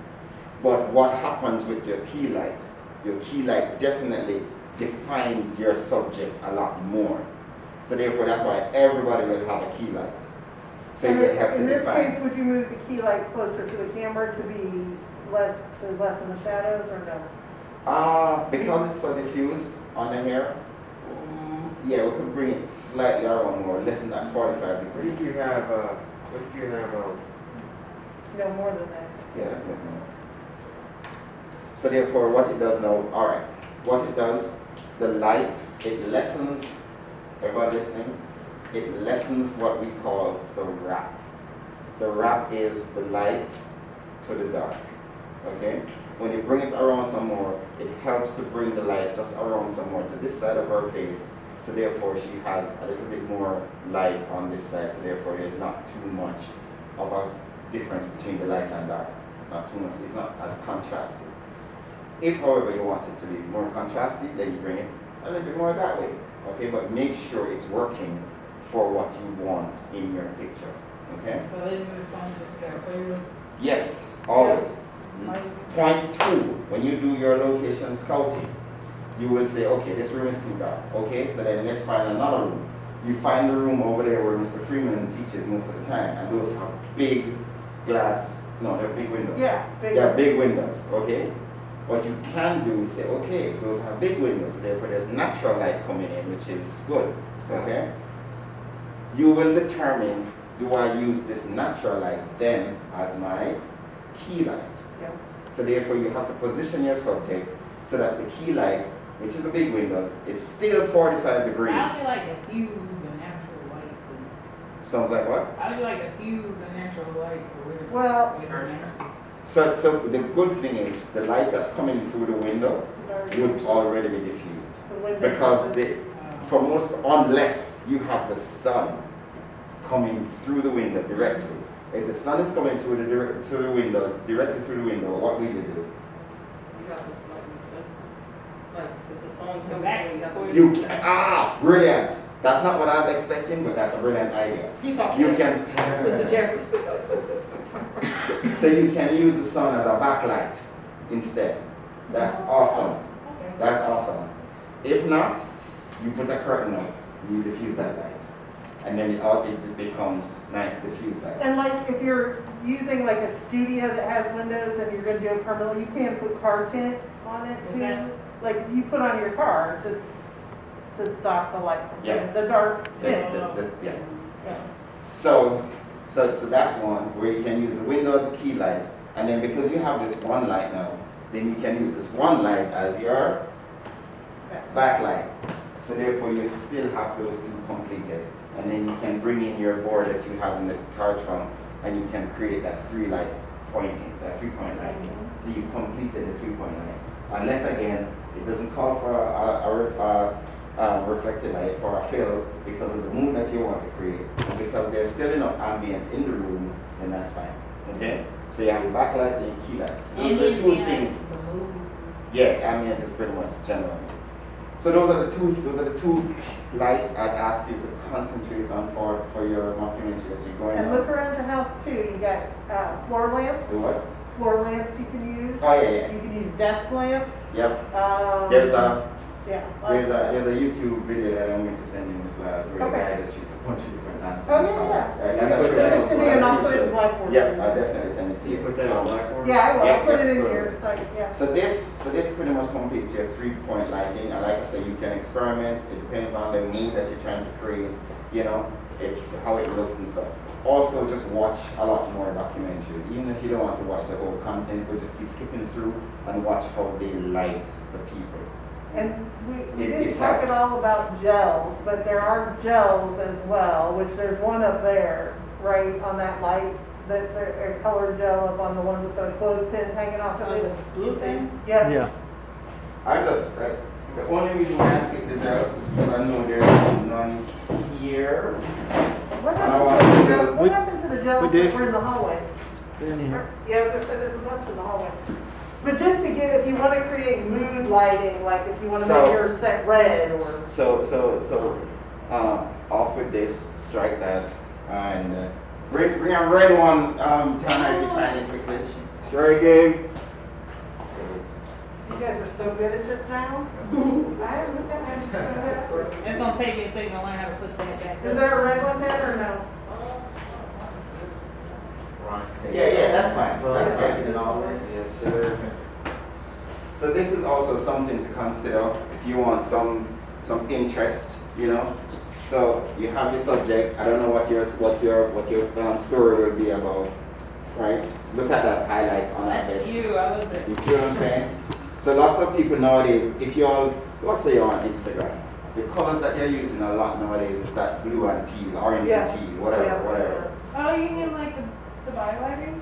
But what happens with your key light definitely defines your subject a lot more. So therefore that's why everybody will have a key light. So you And will have to in this define. case, would you move the key light closer to the camera to be lessen the shadows, or no? Because it's so diffused on the hair, yeah, we could bring it slightly around more, less than that 45 What degrees. if you have, No more than that. Yeah, definitely. So therefore, what it does now, all right, what it does, the light, it lessens, everybody listening? It lessens what we call the wrap. The wrap is the light to the dark, okay? When you bring it around some more, it helps to bring the light just around some more to this side of her face. So therefore, she has a little bit more light on this side. So therefore, there's not too much of a difference between the light and dark. Not too much. It's not as contrasted. If, however, you want it to be more contrasted, then you bring it a little bit more that way. Okay, but make sure it's working for what you want in your picture. Okay? So this is something that you gotta play with. Yes, always. Point 2, when you do your location scouting, you will say, okay, this room is too dark. Okay, so then let's find another room. You find the room over there where Mr. Freeman teaches most of the time, and those have big glass, no, they're big windows. Yeah. They're big windows, okay? What you can do is say, okay, those have big windows, so therefore there's natural light coming in, which is good, okay? You will determine, do I use this natural light then as my key light? Yep. So therefore you have to position your subject so that the key light, which is the big windows, is still 45 degrees. How do you like diffuse and natural light? Sounds like what? How do you like diffuse and natural light? Well- With natural? So the good thing is the light that's coming through the window would already be diffused. The window Because color. the for most, unless you have the sun coming through the window directly. If the sun is coming through the window, directly through the window, what will you do? You got to like if the sun's Go coming back in, you got towards- to. Brilliant. That's not what I was expecting, but that's a brilliant idea. He thought You can, Mr. Jeffries. so you can use the sun as a backlight instead. That's awesome. Okay. That's awesome. If not, you put a curtain up, you diffuse that light. And then it becomes nice diffused light. And like if you're using like a studio that has windows and you're gonna do it permanently, you can put car tint on it too. Okay. Like you put on your car to stop the light, Yeah. the dark tint. Yeah. Yeah. So that's one where you can use the window as a key light, and then because you have this one light now, then you can use this one light as your backlight. So therefore you still have those two completed, and then you can bring in your board that you have in the car trunk, and you can create that 3-light pointing, that 3-point lighting. So you've completed the 3-point light. Unless again, it doesn't call for a reflected light for a fill because of the mood that you want to create. And because there's still enough ambience in the room, then that's fine. Okay? So you have your backlight and your key light. So those are the two things. Yeah, ambience is pretty much general. So those are the two lights I'd ask you to concentrate on for your documentary that you're going And on. look around your house too. You got floor lamps. The what? Floor lamps you can use. Oh yeah, You can use desk lamps. yeah. Yep. There's a YouTube video that I'm going to send you as well, where the guy just shoots a bunch of different lamps. Oh, in his yeah, house. yeah. Right, and I'm sure Send it that to me will- and I'll put it in Blackboard. Yeah, I'll definitely send it to you. You put that on Blackboard? Yeah, I will. Yeah, I'll put yeah, it in totally. here. So yeah. So this pretty much completes your 3-point lighting. And like I said, you can experiment. It depends on the mood that you're trying to create, you know, how it looks and stuff. Also, just watch a lot more documentaries. Even if you don't want to watch the whole content, but just keep skipping through and watch how they light the people. And we It didn't talk at helps. all about gels, but there are gels as well, which there's one up there, right, on that light. That's a colored gel up on the one with the clothespins hanging off of it. Blue thing? Yeah. Yeah. I just, the only reason why I skip the gels is because I know there's none here. What I happened want to the to- gel- what happened to the gels we did. that were in the hallway? Yeah, there's a bunch in the hallway. But just to give, if you want to create mood lighting, like if you want to So- make your set red or. Off with this, strike that, and bring a red one, Tanner, define it quickly. Striking. You guys are so good at this now. I haven't looked at it, I'm so good. It's gonna take you a second to learn how to push that back. Is there a red one, Ted, or no? Yeah, that's fine, that's fine. Yes, sir. So this is also something to consider if you want some interest, you know. So you have your subject. I don't know what your story will be about, right? Look at that highlights on that That's page. you, I love it. You see what I'm saying? So lots of people nowadays, if you all, let's say you're on Instagram, the colors that you're using a lot nowadays is that blue and teal, orange Yeah. and teal, whatever. Oh, you mean like the bylighting?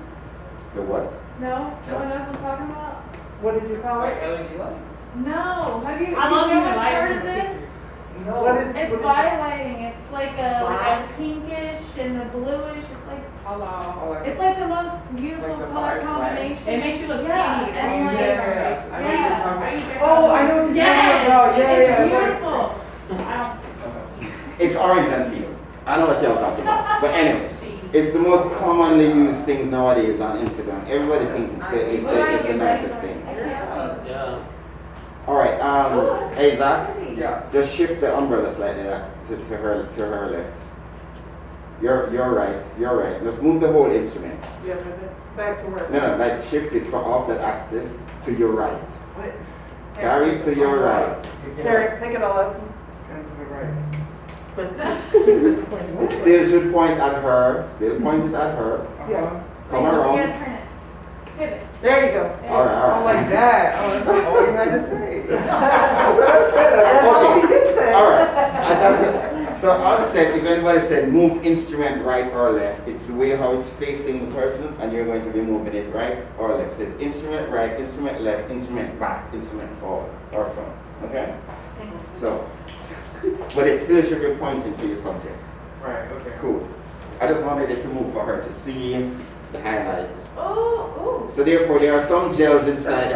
The what? No? No one knows what I'm talking about? What did you call Like it? LED lights? No. Have you, I love no using one's lights heard in of the this? picture. What is? It's what is- bylighting. It's like a pinkish and a bluish. It's like Hello. it's like the most beautiful Like the color firefly. combination. It makes you look Yeah, skinny. and like- Yeah, I know what you're talking about. Oh, I know what you're Yes, talking about. Yeah, it's yeah. it's like- beautiful. I It's orange and teal. I know what you're talking about. But anyway, don't see. it's the most commonly used things nowadays on Instagram. Everybody thinks it's the nicest thing. Yeah. All right, hey Zach, Yeah. just shift the umbrella slightly to her left. You're right. Just move the whole instrument. Yeah, but back to work. No, like shift it from off that axis to your right. Carry it to your right. Carrie, pick it all up. And to the right. But just point It still should point at her. Still point it at her. Yeah. Come Wait, just around. gotta turn it. Pivot. There you go. All right. Oh, like that. Oh, that's all you had to say. That's what I said. That's all Okay. you did say. All right. That's it. So I said, if anybody said move instrument right or left, it's the way how it's facing the person, and you're going to be moving it right or left. So it's instrument right, instrument left, instrument back, instrument forward or front. Okay? So But it still should be pointing to your subject. Right, okay. Cool. I just wanted it to move for her to see the highlights. Oh, So therefore, there are some gels inside.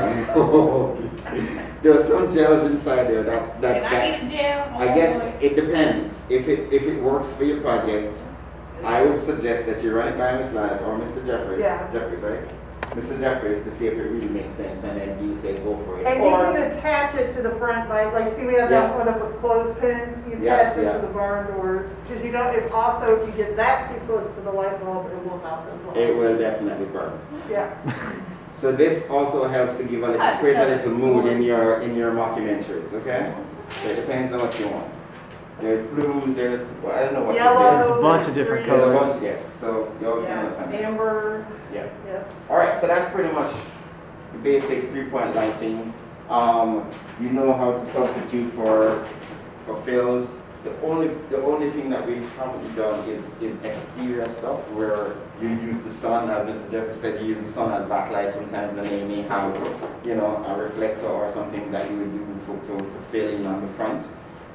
There are some gels inside there that Can I eat a gel? I guess it depends. If it works for your project, I would suggest that you run it by Ms. Lyons or Mr. Jeffries. Yeah. Jeffries, right? Mr. Jeffries to see if it really makes sense, and then you say go for it. And you Or- can attach it to the front, like see we have Yeah. that one up with clothespins, you Yeah, attach it yeah. to the barn doors. Because you know, if you get that too close to the light bulb, it will melt as well. It will definitely burn. Yeah. So this also helps to give a little, create a little mood in your mockumentaries, okay? So it depends on what you want. There's blues, there's, well, I don't know what Yellow. There's a bunch of different green. There's a colors. bunch, yeah. So you'll Yeah, kind of amber, yeah. yeah. All right, so that's pretty much the basic 3-point lighting. You know how to substitute for fills. The only thing that we haven't done is exterior stuff where you use the sun, as Mr. Jeffrey said, you use the sun as backlight sometimes, and they may have, you know, a reflector or something that you would do to fill in on the front.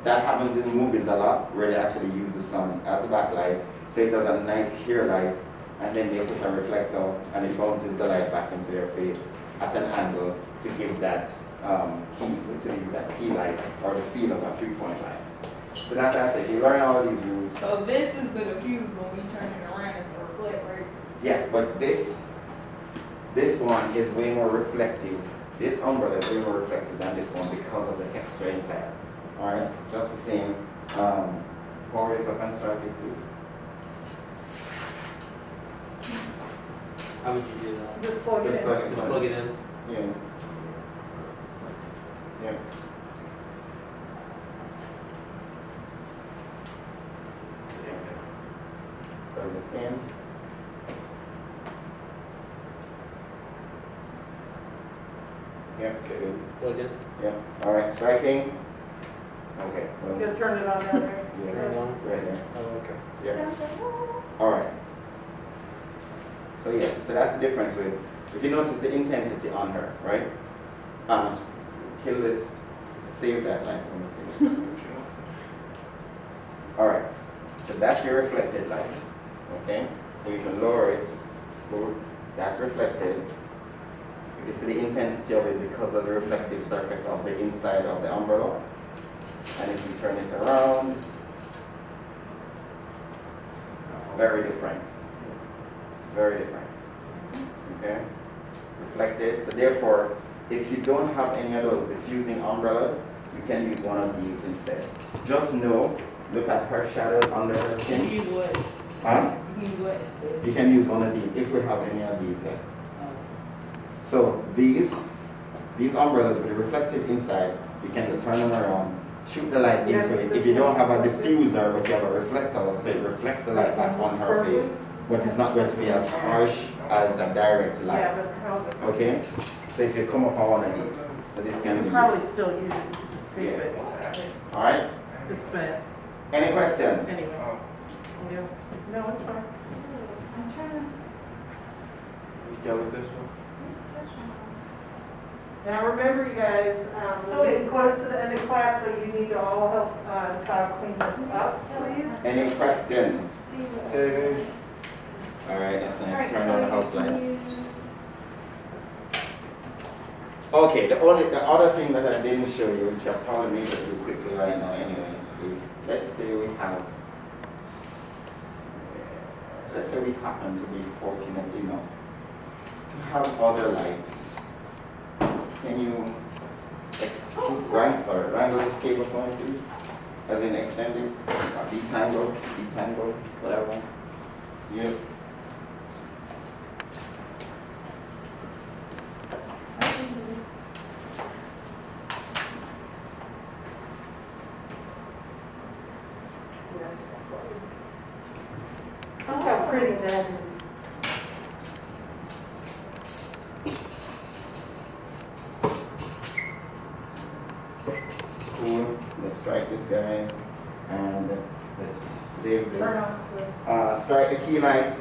That happens in movies a lot, where they actually use the sun as the backlight, so it does a nice clear light, and then they put a reflector and it bounces the light back into their face at an angle to give that key light or the feel of a 3-point light. So that's why I said you learn all of these rules. So this is the diffuse when we turn it around, it's the reflect, right? Yeah, but this one is way more reflective. This umbrella is way more reflective than this one because of the texture inside. All right, just the same. Power this up and strike it, please. How would you do that? Just plug it Just in. plug it Just plug it in? Yeah. Yeah. Plug it in. Yeah, good. Plug in? Yeah. All right, striking. Okay. You Well, gotta turn it on down there. yeah, Turn it on? right there. Oh, okay. Yeah. All right. So yeah, so that's the difference with, if you notice the intensity on her, right? Kill this, save that light from the thing. All right, so that's your reflected light, okay? So you can lower it, good, that's reflected. You can see the intensity of it because of the reflective surface of the inside of the umbrella. And if you turn it around, very different. It's very different. Okay? Reflected. So therefore, if you don't have any of those diffusing umbrellas, you can use one of these instead. Just know, look at her shadow under her You chin. use what? Huh? You use what instead? You can use one of these if we have any of these left. So these umbrellas with a reflective inside, you can just turn them around, shoot the light into it. If you don't have a diffuser, but you have a reflector, so it reflects the light back on her face, but it's not going to be as harsh as a direct Yeah, light. but how, Okay? So if you come up on one of these, so this can be you probably used. still use it, just tape Yeah. it. All right? It's bad, Any questions? anyway. Oh, Yeah. No, it's fine. I'm trying to. You done with this one? Now remember, you guys, we're getting close to the end of class, so you need to all help Sal clean this up, please. Any questions? Say it again. All right, that's nice. Alright, Turn on the house so light. you use. Okay, the other thing that I didn't show you, which I'll probably make it do quickly right now anyway, is let's say we happen to be fortunate enough to have other lights. Can you wrangle this cable for me, please? As in extend it, detangle, whatever. Yep. Look how pretty that is. Cool. Let's strike this guy and let's save Turn this. off this. Strike the key light.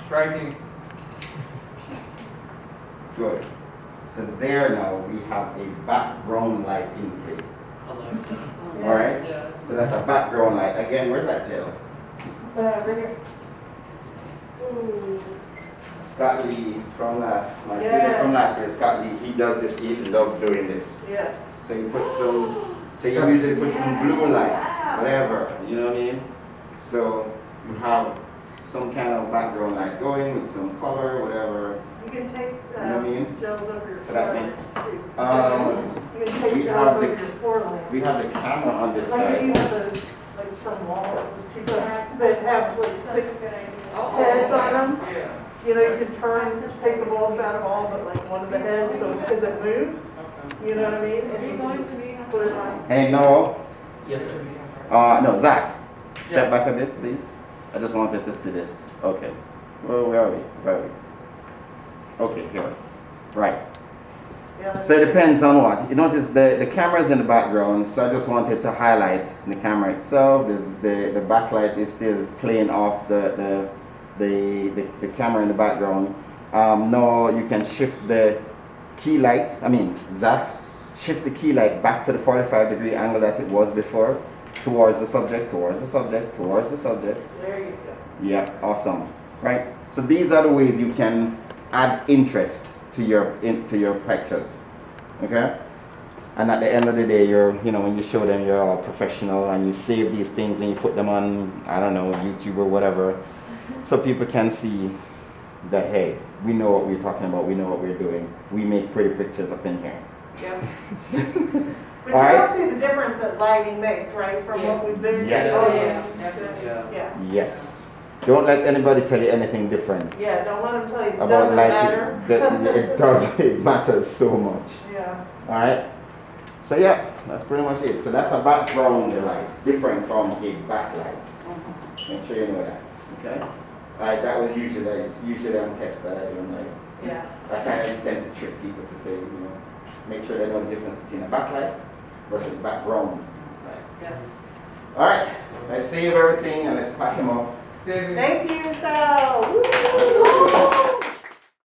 striking. Good. So there now we have a background light in play. know. All right. Yeah. So that's a background light. Again, where's that gel? Right here. Ooh. Scott Lee from last, my Yeah. student from last year, Scott Lee, he does this, he loves doing this. Yes. So you put some, so you usually put some blue light, whatever, you know what I mean? So you have some kind of background light going with some color, whatever. You can take You know what I mean? gels over your So that forearms too. You can take we gels have over the- your forearms. We have the camera on this Like you side. have those, like some walls, people that have like That's a 6 good idea. Oh, heads on them. Yeah. You know, you can turn, take the bulbs out of all but like one of the heads, so because it moves, Okay. you know what I mean? And Are you you going can to meeting on put it on. Hey, no, Yes, sir. no, Zach, step Yeah. back a bit, please. I just wanted to see this. Okay. Well, where are we? Where are we? Okay, here. Right. Yeah, that's- So it depends on what. You notice the camera's in the background, so I just wanted to highlight the camera itself. The backlight is still playing off the camera in the background. Now you can shift the key light, Zach, shift the key light back to the 45-degree angle that it was before, towards the subject, towards the subject, towards the subject. There you go. Yeah, awesome. Right? So these are the ways you can add interest to your pictures. Okay? And at the end of the day, when you show them you're all professional and you save these things and you put them on, I don't know, YouTube or whatever, so people can see that, hey, we know what we're talking about, we know what we're doing. We make pretty pictures up in here. Yep. But you Alright. all see the difference that lighting makes, right, from what we've been. Yes. Oh, Yeah. Yeah. Yes. Don't let anybody tell you anything different Yeah, don't let them tell you it about doesn't lighting. matter. It does, it matters so much. Yeah. Alright? So yeah, that's pretty much it. So that's a background light, different from a backlight. Make sure you know that. Okay? Alright, that was usually on tests that I do. Like, Yeah. I kind of tend to trick people to say, make sure they know the difference between a backlight versus background light. Yeah. Alright, let's save everything and let's pack them up. Saving. Thank you, Sal. Woo.